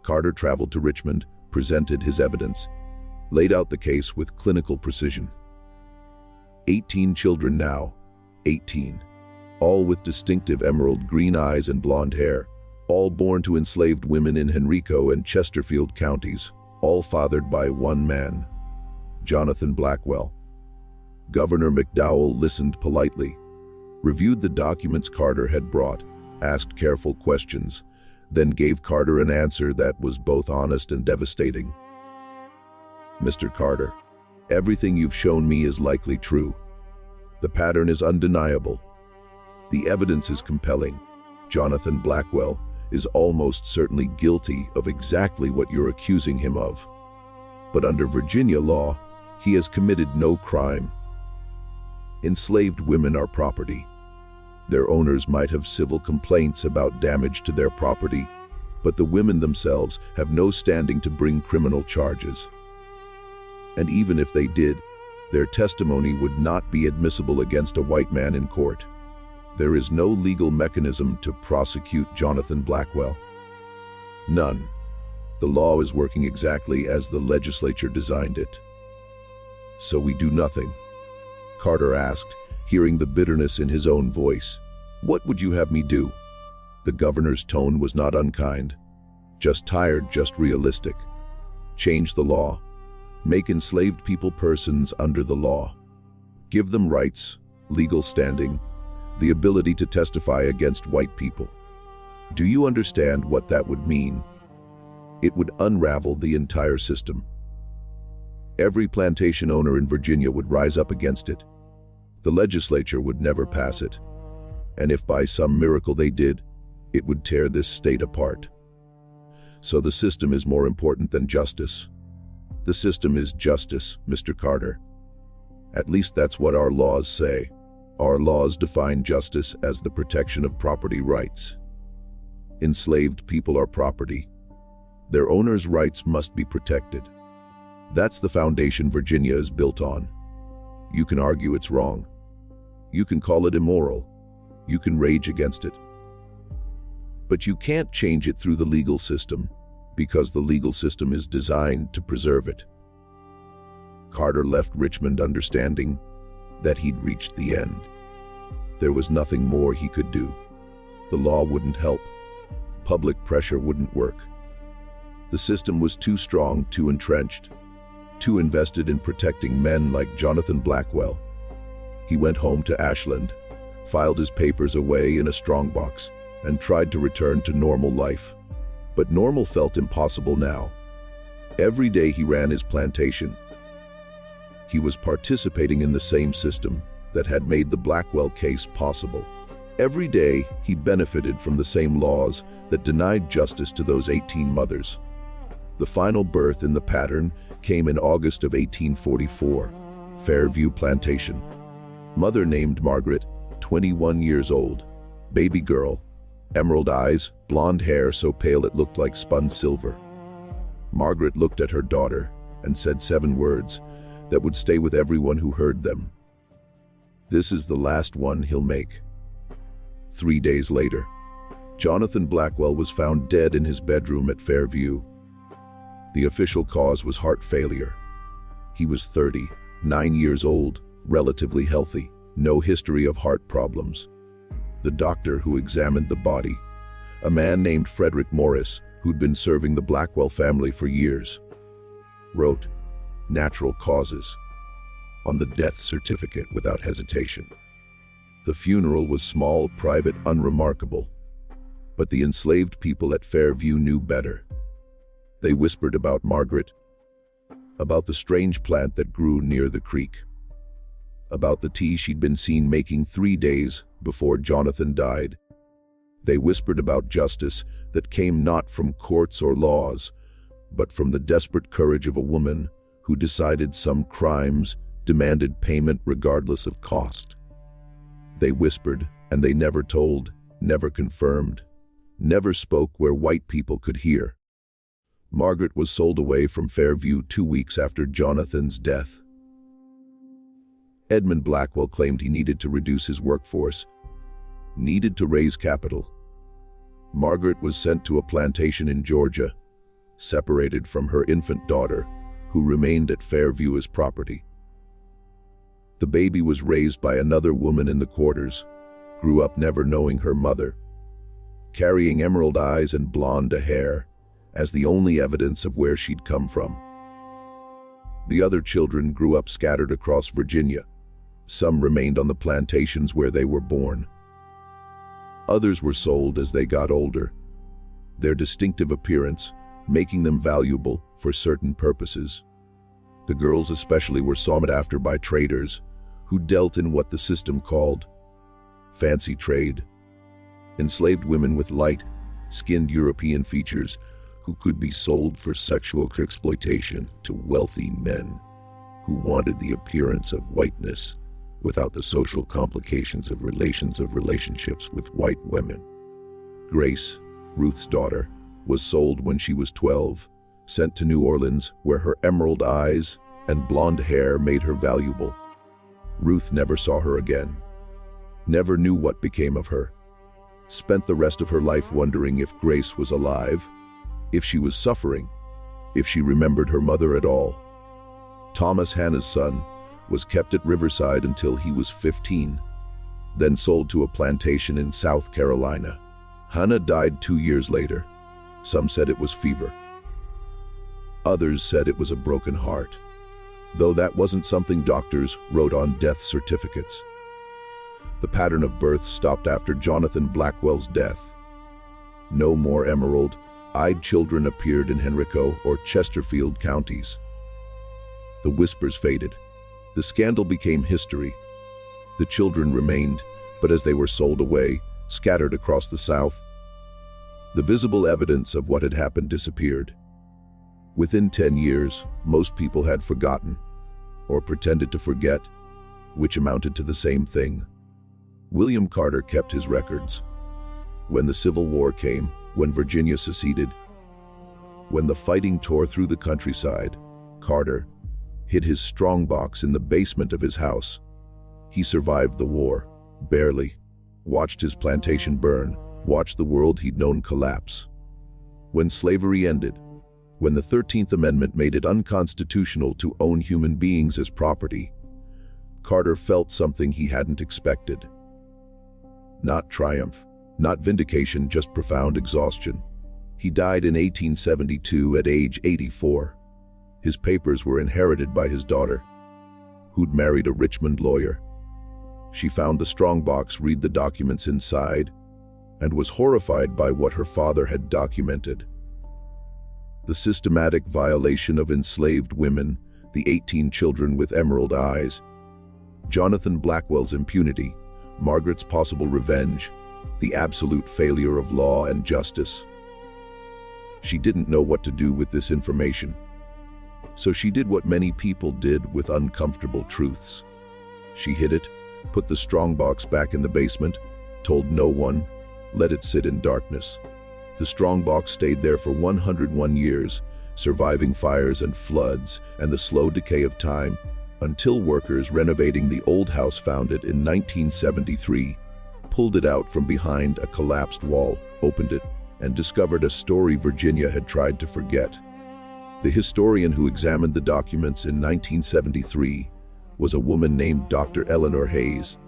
Carter traveled to Richmond, presented his evidence, laid out the case with clinical precision. 18 children now, 18, all with distinctive emerald green eyes and blonde hair, all born to enslaved women in Henrico and Chesterfield counties, all fathered by one man, Jonathan Blackwell. Governor McDowell listened politely, reviewed the documents Carter had brought, asked careful questions, then gave Carter an answer that was both honest and devastating. Mr. Carter, everything you've shown me is likely true. The pattern is undeniable. The evidence is compelling. Jonathan Blackwell is almost certainly guilty of exactly what you're accusing him of. But under Virginia law, he has committed no crime. Enslaved women are property. Their owners might have civil complaints about damage to their property, but the women themselves have no standing to bring criminal charges. And even if they did, their testimony would not be admissible against a white man in court. There is no legal mechanism to prosecute Jonathan Blackwell. None. The law is working exactly as the legislature designed it. So we do nothing. Carter asked, hearing the bitterness in his own voice. What would you have me do? The governor's tone was not unkind. Just tired, just realistic. Change the law. Make enslaved people persons under the law. Give them rights, legal standing, the ability to testify against white people. Do you understand what that would mean? It would unravel the entire system. Every plantation owner in Virginia would rise up against it. The legislature would never pass it. And if by some miracle they did, it would tear this state apart. So the system is more important than justice. The system is justice, Mr. Carter. At least that's what our laws say. Our laws define justice as the protection of property rights. Enslaved people are property. Their owners' rights must be protected. That's the foundation Virginia is built on. You can argue it's wrong. You can call it immoral. You can rage against it. But you can't change it through the legal system, because the legal system is designed to preserve it. Carter left Richmond understanding that he'd reached the end. There was nothing more he could do. The law wouldn't help. Public pressure wouldn't work. The system was too strong, too entrenched, too invested in protecting men like Jonathan Blackwell. He went home to Ashland, filed his papers away in a strongbox, and tried to return to normal life. But normal felt impossible now. Every day he ran his plantation. He was participating in the same system that had made the Blackwell case possible. Every day he benefited from the same laws that denied justice to those 18 mothers. The final birth in the pattern came in August of 1844, Fairview Plantation. Mother named Margaret, 21 years old, baby girl, emerald eyes, blonde hair so pale it looked like spun silver. Margaret looked at her daughter and said 7 words that would stay with everyone who heard them. This is the last one he'll make. 3 days later, Jonathan Blackwell was found dead in his bedroom at Fairview. The official cause was heart failure. He was 39 years old, relatively healthy, no history of heart problems. The doctor who examined the body, a man named Frederick Morris, who'd been serving the Blackwell family for years, wrote, "Natural causes," on the death certificate without hesitation. The funeral was small, private, unremarkable. But the enslaved people at Fairview knew better. They whispered about Margaret. about the strange plant that grew near the creek, about the tea she'd been seen making 3 days before Jonathan died. They whispered about justice that came not from courts or laws, but from the desperate courage of a woman who decided some crimes demanded payment regardless of cost. They whispered, and they never told, never confirmed, never spoke where white people could hear. Margaret was sold away from Fairview 2 weeks after Jonathan's death. Edmund Blackwell claimed he needed to reduce his workforce, needed to raise capital. Margaret was sent to a plantation in Georgia, separated from her infant daughter, who remained at Fairview as property. The baby was raised by another woman in the quarters, grew up never knowing her mother, carrying emerald eyes and blonde hair as the only evidence of where she'd come from. The other children grew up scattered across Virginia. Some remained on the plantations where they were born. Others were sold as they got older, their distinctive appearance making them valuable for certain purposes. The girls especially were sought after by traders who dealt in what the system called fancy trade. Enslaved women with light-skinned European features who could be sold for sexual exploitation to wealthy men who wanted the appearance of whiteness without the social complications of relationships with white women. Grace, Ruth's daughter, was sold when she was 12, sent to New Orleans where her emerald eyes and blonde hair made her valuable. Ruth never saw her again, never knew what became of her, spent the rest of her life wondering if Grace was alive, if she was suffering, if she remembered her mother at all. Thomas Hannah's son was kept at Riverside until he was 15, then sold to a plantation in South Carolina. Hannah died 2 years later. Some said it was fever. Others said it was a broken heart, though that wasn't something doctors wrote on death certificates. The pattern of births stopped after Jonathan Blackwell's death. No more emerald-eyed children appeared in Henrico or Chesterfield counties. The whispers faded. The scandal became history. The children remained, but as they were sold away, scattered across the South, the visible evidence of what had happened disappeared. Within 10 years, most people had forgotten, or pretended to forget, which amounted to the same thing. William Carter kept his records. When the Civil War came, when Virginia seceded, when the fighting tore through the countryside, Carter hid his strongbox in the basement of his house. He survived the war, barely, watched his plantation burn, watched the world he'd known collapse. When slavery ended, when the 13th Amendment made it unconstitutional to own human beings as property, Carter felt something he hadn't expected. Not triumph, not vindication, just profound exhaustion. He died in 1872 at age 84. His papers were inherited by his daughter, who'd married a Richmond lawyer. She found the strongbox, read the documents inside, and was horrified by what her father had documented. The systematic violation of enslaved women, the 18 children with emerald eyes, Jonathan Blackwell's impunity, Margaret's possible revenge, the absolute failure of law and justice. She didn't know what to do with this information. So she did what many people did with uncomfortable truths. She hid it, put the strongbox back in the basement, told no one, let it sit in darkness. The strongbox stayed there for 101 years, surviving fires and floods and the slow decay of time, until workers renovating the old house found it in 1973, pulled it out from behind a collapsed wall, opened it, and discovered a story Virginia had tried to forget. The historian who examined the documents in 1973 was a woman named Dr. Eleanor Hayes,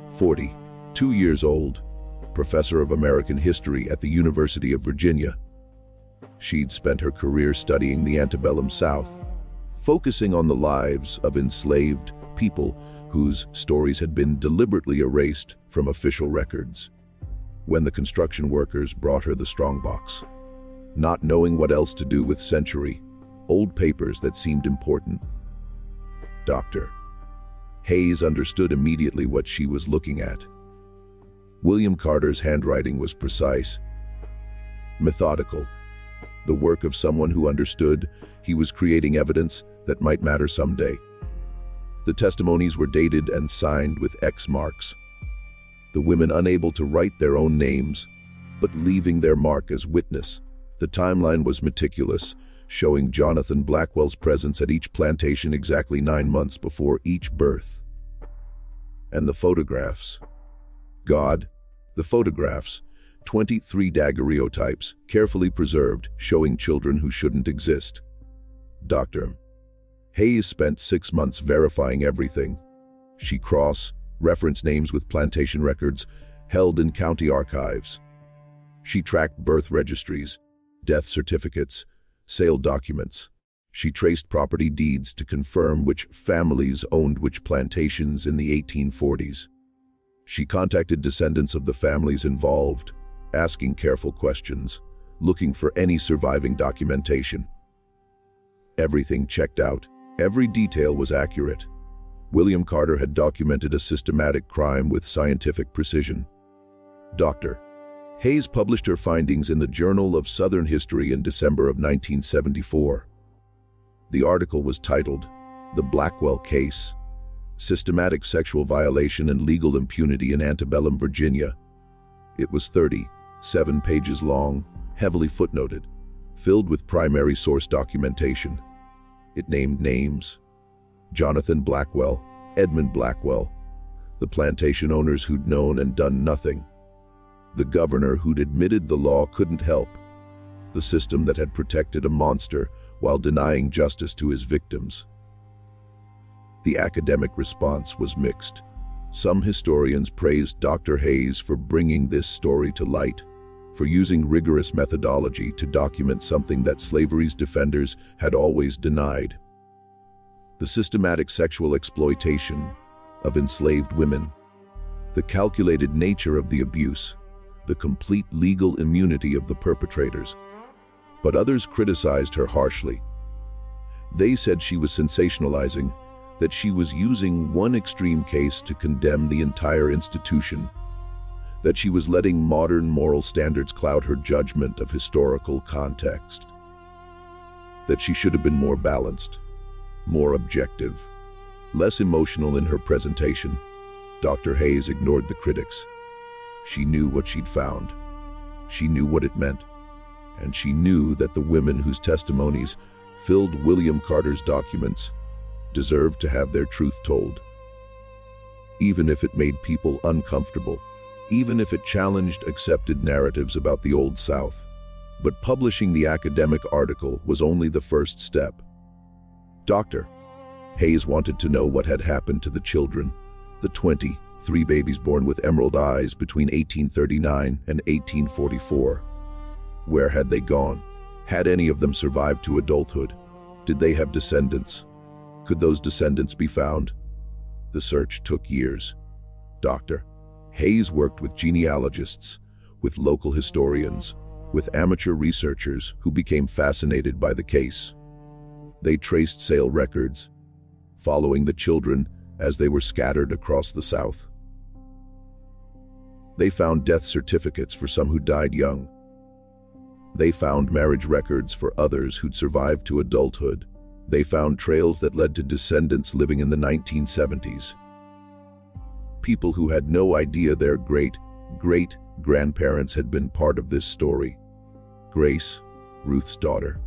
42 years old, professor of American history at the University of Virginia. She'd spent her career studying the antebellum South, focusing on the lives of enslaved people whose stories had been deliberately erased from official records. When the construction workers brought her the strongbox, not knowing what else to do with century old papers that seemed important. Dr. Hayes understood immediately what she was looking at. William Carter's handwriting was precise, methodical, the work of someone who understood he was creating evidence that might matter someday. The testimonies were dated and signed with X marks. The women unable to write their own names, but leaving their mark as witness. The timeline was meticulous, showing Jonathan Blackwell's presence at each plantation exactly 9 months before each birth. And the photographs. God, the photographs, 23 daguerreotypes, carefully preserved, showing children who shouldn't exist. Dr. Hayes spent 6 months verifying everything. She cross-referenced names with plantation records held in county archives. She tracked birth registries, death certificates, sale documents. She traced property deeds to confirm which families owned which plantations in the 1840s. She contacted descendants of the families involved, asking careful questions, looking for any surviving documentation. Everything checked out. Every detail was accurate. William Carter had documented a systematic crime with scientific precision. Dr. Hayes published her findings in the Journal of Southern History in December of 1974. The article was titled, "The Blackwell Case: Systematic Sexual Violation and Legal Impunity in Antebellum, Virginia." It was 37 pages long, heavily footnoted, filled with primary source documentation. It named names: Jonathan Blackwell, Edmund Blackwell, the plantation owners who'd known and done nothing, the governor who'd admitted the law couldn't help, the system that had protected a monster while denying justice to his victims. The academic response was mixed. Some historians praised Dr. Hayes for bringing this story to light, for using rigorous methodology to document something that slavery's defenders had always denied: the systematic sexual exploitation of enslaved women, the calculated nature of the abuse, the complete legal immunity of the perpetrators. But others criticized her harshly. They said she was sensationalizing, that she was using one extreme case to condemn the entire institution, that she was letting modern moral standards cloud her judgment of historical context, that she should have been more balanced, more objective, less emotional in her presentation. Dr. Hayes ignored the critics. She knew what she'd found. She knew what it meant. And she knew that the women whose testimonies filled William Carter's documents deserved to have their truth told. Even if it made people uncomfortable, even if it challenged accepted narratives about the Old South. But publishing the academic article was only the first step. Dr. Hayes wanted to know what had happened to the children, the 23 babies born with emerald eyes between 1839 and 1844. Where had they gone? Had any of them survived to adulthood? Did they have descendants? Could those descendants be found? The search took years. Dr. Hayes worked with genealogists, with local historians, with amateur researchers who became fascinated by the case. They traced sale records, following the children as they were scattered across the South. They found death certificates for some who died young. They found marriage records for others who'd survived to adulthood. They found trails that led to descendants living in the 1970s. People who had no idea their great-great-grandparents had been part of this story. Grace, Ruth's daughter,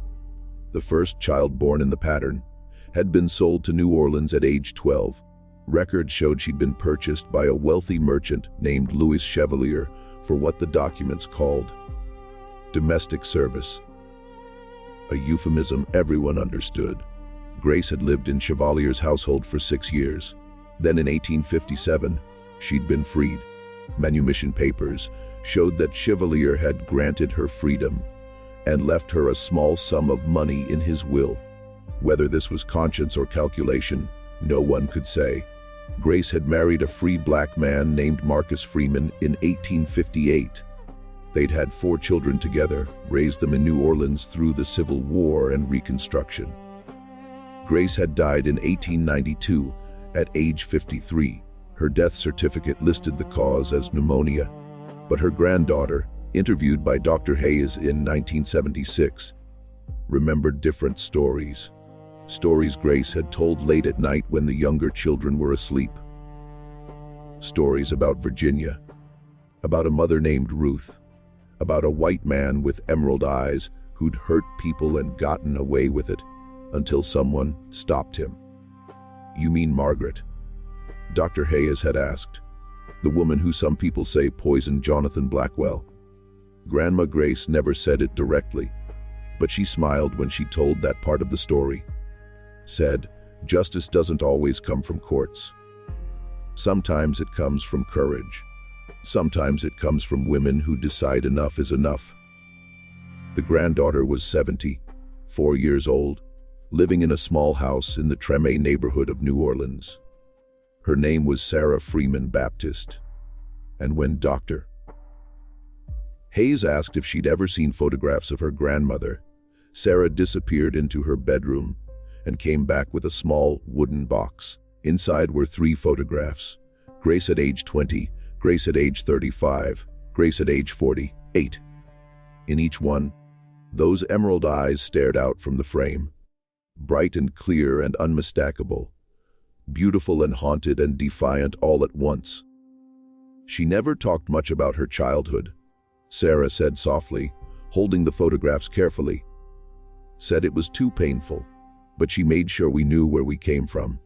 the first child born in the pattern, had been sold to New Orleans at age 12. Records showed she'd been purchased by a wealthy merchant named Louis Chevalier for what the documents called domestic service, a euphemism everyone understood. Grace had lived in Chevalier's household for 6 years. Then in 1857, she'd been freed. Manumission papers showed that Chevalier had granted her freedom and left her a small sum of money in his will. Whether this was conscience or calculation, no one could say. Grace had married a free black man named Marcus Freeman in 1858. They'd had 4 children together, raised them in New Orleans through the Civil War and Reconstruction. Grace had died in 1892 at age 53. Her death certificate listed the cause as pneumonia, but her granddaughter, interviewed by Dr. Hayes in 1976, remembered different stories. Stories Grace had told late at night when the younger children were asleep. Stories about Virginia, about a mother named Ruth, about a white man with emerald eyes who'd hurt people and gotten away with it until someone stopped him. "You mean Margaret?" Dr. Hayes had asked, the woman who some people say poisoned Jonathan Blackwell. Grandma Grace never said it directly, but she smiled when she told that part of the story. Said, "Justice doesn't always come from courts. Sometimes it comes from courage. Sometimes it comes from women who decide enough is enough." The granddaughter was 74 years old, living in a small house in the Treme neighborhood of New Orleans. Her name was Sarah Freeman Baptist. And when Dr. Hayes asked if she'd ever seen photographs of her grandmother, Sarah disappeared into her bedroom and came back with a small wooden box. Inside were 3 photographs: Grace at age 20, Grace at age 35, Grace at age 48. In each one, those emerald eyes stared out from the frame, bright and clear and unmistakable, beautiful and haunted and defiant all at once. She never talked much about her childhood, Sarah said softly, holding the photographs carefully. Said it was too painful, but she made sure we knew where we came from,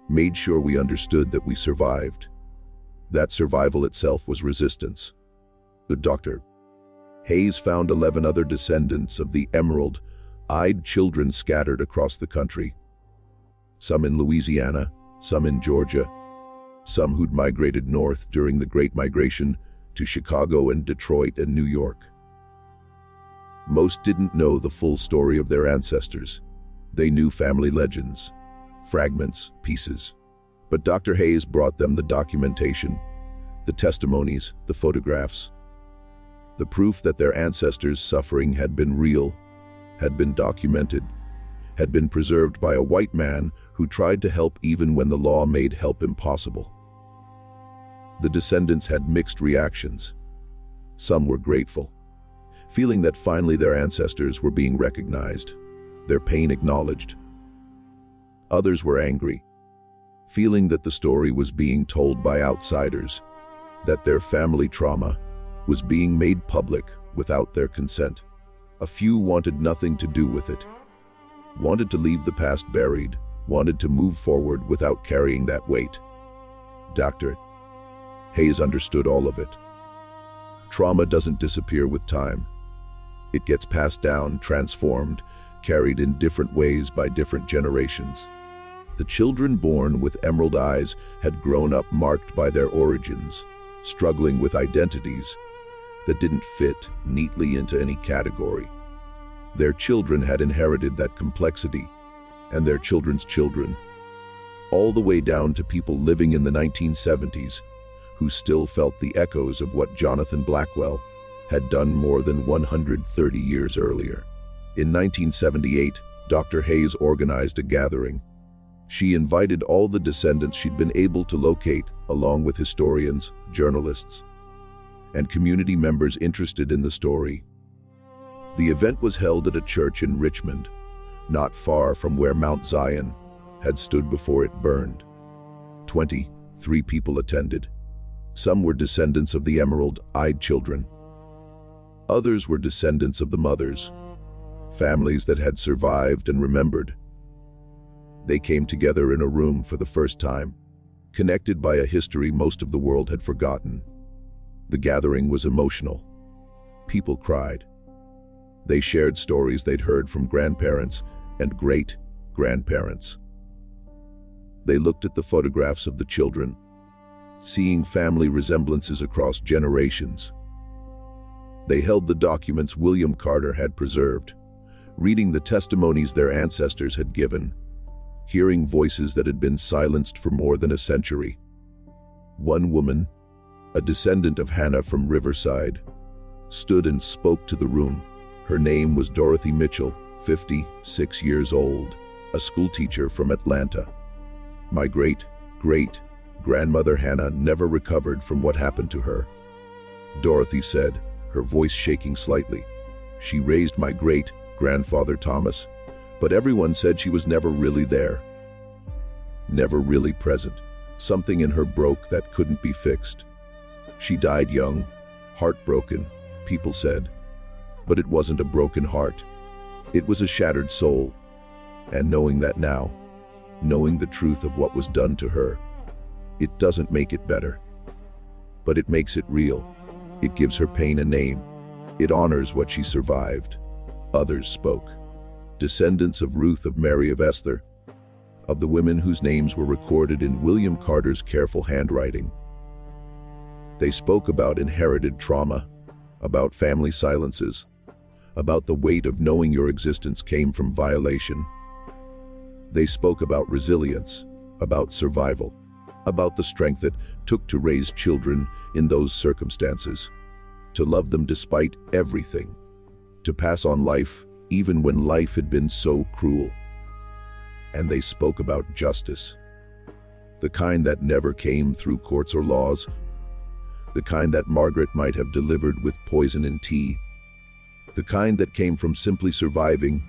made sure we understood that we survived. That survival itself was resistance. The Dr. Hayes found 11 other descendants of the emerald-eyed children scattered across the country. Some in Louisiana, some in Georgia, some who'd migrated north during the Great Migration to Chicago and Detroit and New York. Most didn't know the full story of their ancestors. They knew family legends, fragments, pieces. But Dr. Hayes brought them the documentation, the testimonies, the photographs, the proof that their ancestors' suffering had been real, had been documented, had been preserved by a white man who tried to help even when the law made help impossible. The descendants had mixed reactions. Some were grateful, feeling that finally their ancestors were being recognized, their pain acknowledged. Others were angry, feeling that the story was being told by outsiders, that their family trauma was being made public without their consent. A few wanted nothing to do with it, wanted to leave the past buried, wanted to move forward without carrying that weight. Dr. Hayes understood all of it. Trauma doesn't disappear with time. It gets passed down, transformed, carried in different ways by different generations. The children born with emerald eyes had grown up marked by their origins, struggling with identities that didn't fit neatly into any category. Their children had inherited that complexity, and their children's children, all the way down to people living in the 1970s who still felt the echoes of what Jonathan Blackwell had done more than 130 years earlier. In 1978, Dr. Hayes organized a gathering. She invited all the descendants she'd been able to locate, along with historians, journalists, and community members interested in the story. The event was held at a church in Richmond, not far from where Mount Zion had stood before it burned. 23 people attended. Some were descendants of the emerald-eyed children. Others were descendants of the mothers, families that had survived and remembered. They came together in a room for the first time, connected by a history most of the world had forgotten. The gathering was emotional. People cried. They shared stories they'd heard from grandparents and great-grandparents. They looked at the photographs of the children, seeing family resemblances across generations. They held the documents William Carter had preserved, reading the testimonies their ancestors had given, hearing voices that had been silenced for more than a century. One woman, a descendant of Hannah from Riverside, stood and spoke to the room. Her name was Dorothy Mitchell, 56 years old, a schoolteacher from Atlanta. My great-grandmother Hannah never recovered from what happened to her, Dorothy said, her voice shaking slightly. She raised my great-grandfather Thomas, but everyone said she was never really there, never really present. Something in her broke that couldn't be fixed. She died young, heartbroken, people said. But it wasn't a broken heart. It was a shattered soul. And knowing that now, knowing the truth of what was done to her, it doesn't make it better. But it makes it real. It gives her pain a name. It honors what she survived. Others spoke. Descendants of Ruth, of Mary, of Esther, of the women whose names were recorded in William Carter's careful handwriting. They spoke about inherited trauma, about family silences, about the weight of knowing your existence came from violation. They spoke about resilience, about survival, about the strength it took to raise children in those circumstances, to love them despite everything, to pass on life even when life had been so cruel. And they spoke about justice, the kind that never came through courts or laws, the kind that Margaret might have delivered with poison and tea, the kind that came from simply surviving,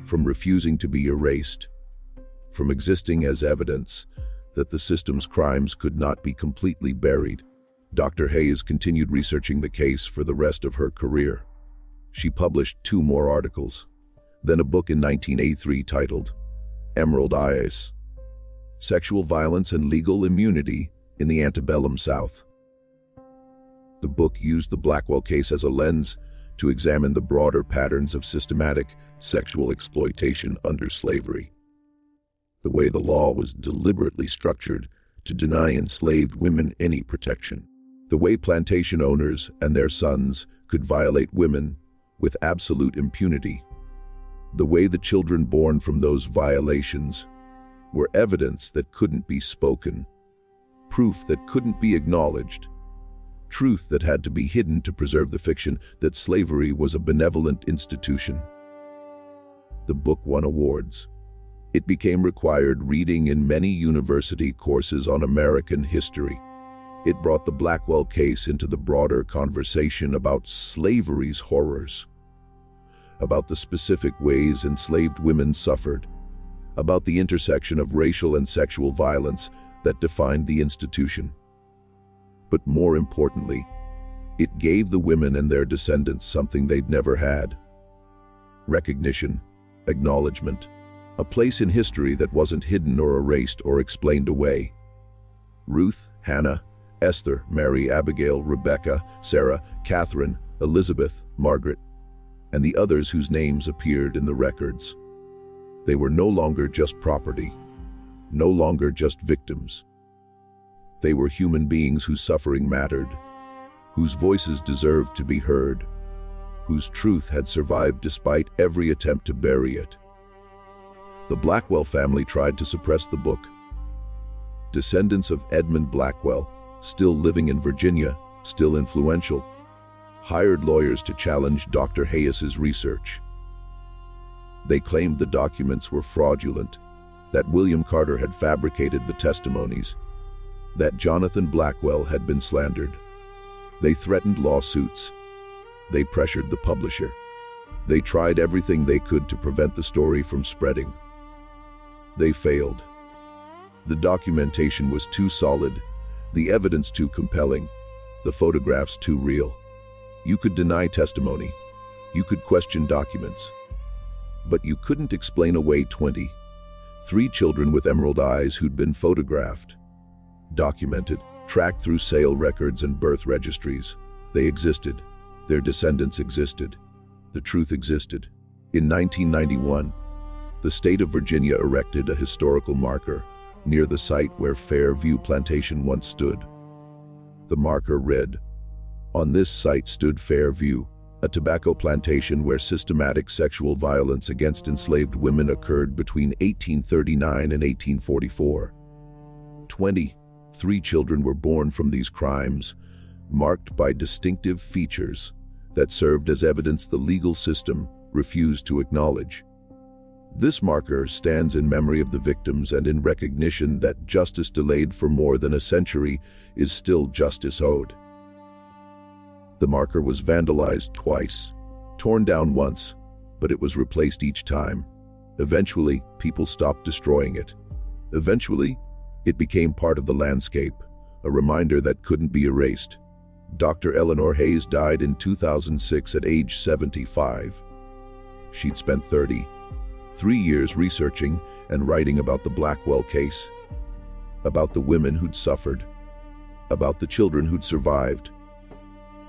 from refusing to be erased, from existing as evidence that the system's crimes could not be completely buried. Dr. Hayes continued researching the case for the rest of her career. She published 2 more articles, then a book in 1983 titled Emerald Eyes: Sexual Violence and Legal Immunity in the Antebellum South. The book used the Blackwell case as a lens to examine the broader patterns of systematic sexual exploitation under slavery. The way the law was deliberately structured to deny enslaved women any protection. The way plantation owners and their sons could violate women with absolute impunity. The way the children born from those violations were evidence that couldn't be spoken, proof that couldn't be acknowledged, truth that had to be hidden to preserve the fiction that slavery was a benevolent institution. The book won awards. It became required reading in many university courses on American history. It brought the Blackwell case into the broader conversation about slavery's horrors, about the specific ways enslaved women suffered, about the intersection of racial and sexual violence that defined the institution. But more importantly, it gave the women and their descendants something they'd never had: recognition, acknowledgement, a place in history that wasn't hidden or erased or explained away. Ruth, Hannah, Esther, Mary, Abigail, Rebecca, Sarah, Catherine, Elizabeth, Margaret, and the others whose names appeared in the records. They were no longer just property, no longer just victims. They were human beings whose suffering mattered, whose voices deserved to be heard, whose truth had survived despite every attempt to bury it. The Blackwell family tried to suppress the book. Descendants of Edmund Blackwell, still living in Virginia, still influential, hired lawyers to challenge Dr. Hayes's research. They claimed the documents were fraudulent, that William Carter had fabricated the testimonies, that Jonathan Blackwell had been slandered. They threatened lawsuits. They pressured the publisher. They tried everything they could to prevent the story from spreading. They failed. The documentation was too solid, the evidence too compelling, the photographs too real. You could deny testimony, you could question documents, but you couldn't explain away 23 children with emerald eyes who'd been photographed, documented, tracked through sale records and birth registries. They existed. Their descendants existed. The truth existed. In 1991, the state of Virginia erected a historical marker near the site where Fairview Plantation once stood. The marker read, "On this site stood Fairview, a tobacco plantation where systematic sexual violence against enslaved women occurred between 1839 and 1844. 23 children were born from these crimes, marked by distinctive features, that served as evidence the legal system refused to acknowledge. This marker stands in memory of the victims and in recognition that justice delayed for more than a century is still justice owed. The marker was vandalized twice, torn down once, but it was replaced each time. Eventually, people stopped destroying it. Eventually, it became part of the landscape, a reminder that couldn't be erased. Dr. Eleanor Hayes died in 2006 at age 75. She'd spent 33 years researching and writing about the Blackwell case, about the women who'd suffered, about the children who'd survived,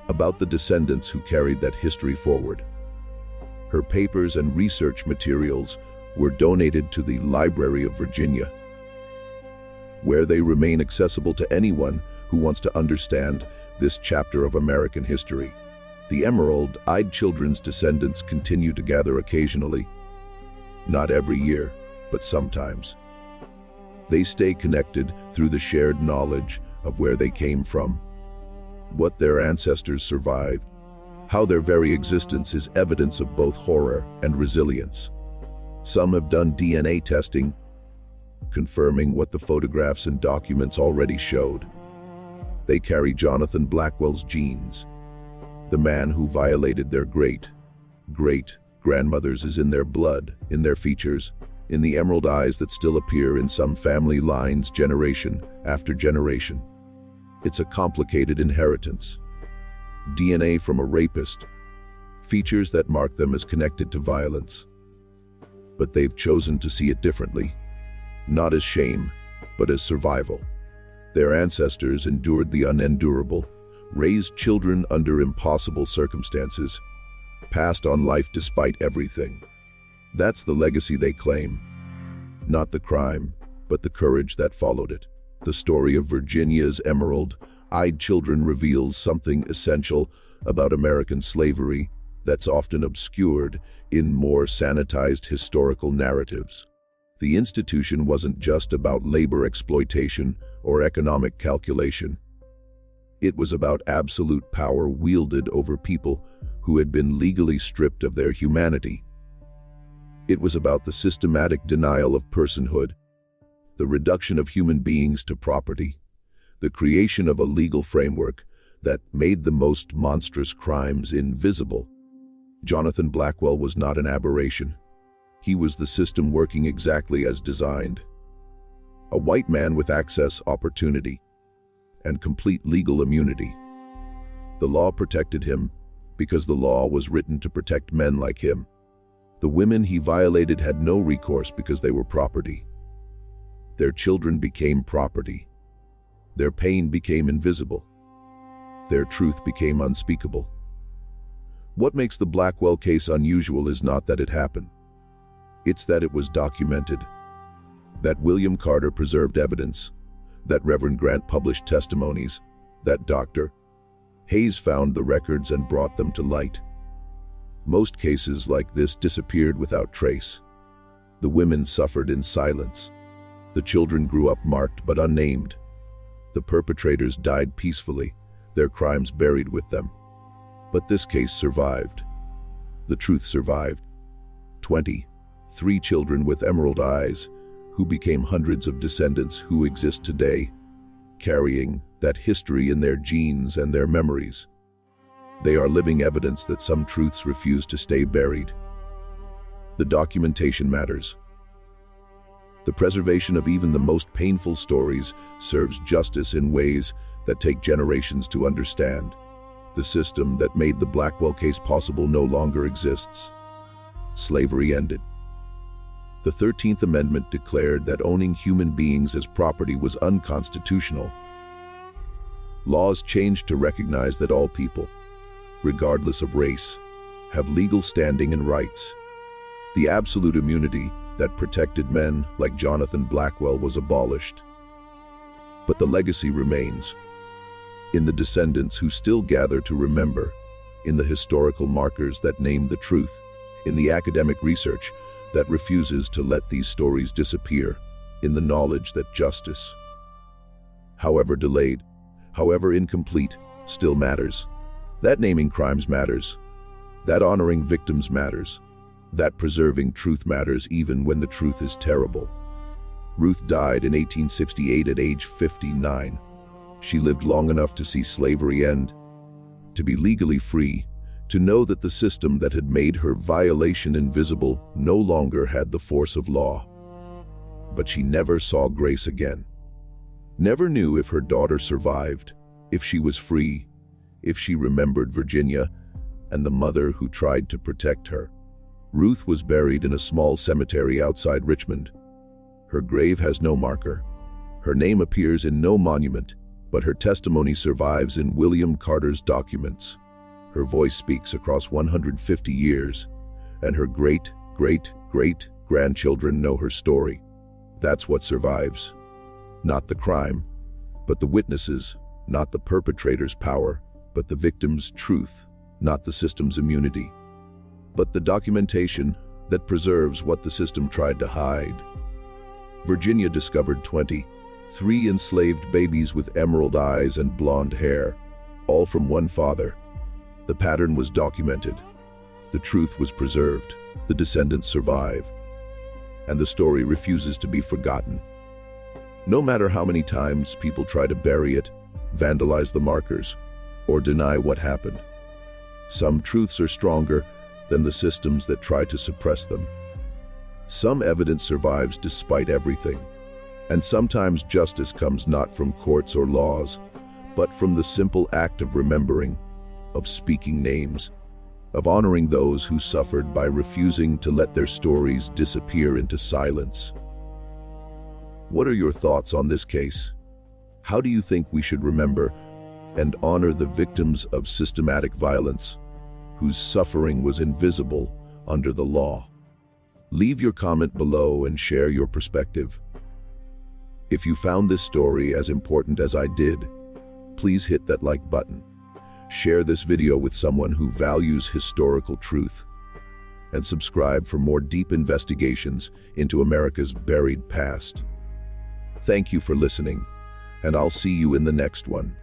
about the descendants who carried that history forward. Her papers and research materials were donated to the Library of Virginia, where they remain accessible to anyone who wants to understand this chapter of American history. The emerald-eyed children's descendants continue to gather occasionally, not every year, but sometimes. They stay connected through the shared knowledge of where they came from, what their ancestors survived, how their very existence is evidence of both horror and resilience. Some have done DNA testing, confirming what the photographs and documents already showed. They carry Jonathan Blackwell's genes. The man who violated their great-grandmothers is in their blood, in their features, in the emerald eyes that still appear in some family lines generation after generation. It's a complicated inheritance. DNA from a rapist, features that mark them as connected to violence. But they've chosen to see it differently, not as shame, but as survival. Their ancestors endured the unendurable, raised children under impossible circumstances, passed on life despite everything. That's the legacy they claim. Not the crime, but the courage that followed it. The story of Virginia's emerald-eyed children reveals something essential about American slavery that's often obscured in more sanitized historical narratives. The institution wasn't just about labor exploitation or economic calculation. It was about absolute power wielded over people who had been legally stripped of their humanity. It was about the systematic denial of personhood, the reduction of human beings to property, the creation of a legal framework that made the most monstrous crimes invisible. Jonathan Blackwell was not an aberration. He was the system working exactly as designed. A white man with access, opportunity, and complete legal immunity. The law protected him because the law was written to protect men like him. The women he violated had no recourse because they were property. Their children became property. Their pain became invisible. Their truth became unspeakable. What makes the Blackwell case unusual is not that it happened. It's that it was documented, that William Carter preserved evidence, that Reverend Grant published testimonies, that Dr. Hayes found the records and brought them to light. Most cases like this disappeared without trace. The women suffered in silence. The children grew up marked but unnamed. The perpetrators died peacefully, their crimes buried with them. But this case survived. The truth survived. 23 children with emerald eyes, who became hundreds of descendants who exist today, carrying that history in their genes and their memories. They are living evidence that some truths refuse to stay buried. The documentation matters. The preservation of even the most painful stories serves justice in ways that take generations to understand. The system that made the Blackwell case possible no longer exists. Slavery ended. The 13th Amendment declared that owning human beings as property was unconstitutional. Laws changed to recognize that all people, regardless of race, have legal standing and rights. The absolute immunity that protected men like Jonathan Blackwell was abolished. But the legacy remains, in the descendants who still gather to remember, in the historical markers that name the truth, in the academic research that refuses to let these stories disappear, in the knowledge that justice, however delayed, however incomplete, still matters. That naming crimes matters. That honoring victims matters. That preserving truth matters even when the truth is terrible. Ruth died in 1868 at age 59. She lived long enough to see slavery end, to be legally free, to know that the system that had made her violation invisible no longer had the force of law. But she never saw grace again. Never knew if her daughter survived, if she was free, if she remembered Virginia and the mother who tried to protect her. Ruth was buried in a small cemetery outside Richmond. Her grave has no marker. Her name appears in no monument, but her testimony survives in William Carter's documents. Her voice speaks across 150 years, and her great-great-great-grandchildren know her story. That's what survives. Not the crime, but the witnesses, not the perpetrator's power, but the victim's truth, not the system's immunity, but the documentation that preserves what the system tried to hide. Virginia discovered 23 enslaved babies with emerald eyes and blonde hair, all from one father. The pattern was documented. The truth was preserved. The descendants survive. And the story refuses to be forgotten. No matter how many times people try to bury it, vandalize the markers, or deny what happened. Some truths are stronger than the systems that try to suppress them. Some evidence survives despite everything. And sometimes justice comes not from courts or laws, but from the simple act of remembering, of speaking names, of honoring those who suffered by refusing to let their stories disappear into silence. What are your thoughts on this case? How do you think we should remember and honor the victims of systematic violence, whose suffering was invisible under the law? Leave your comment below and share your perspective. If you found this story as important as I did, please hit that like button. Share this video with someone who values historical truth, and subscribe for more deep investigations into America's buried past. Thank you for listening, and I'll see you in the next one.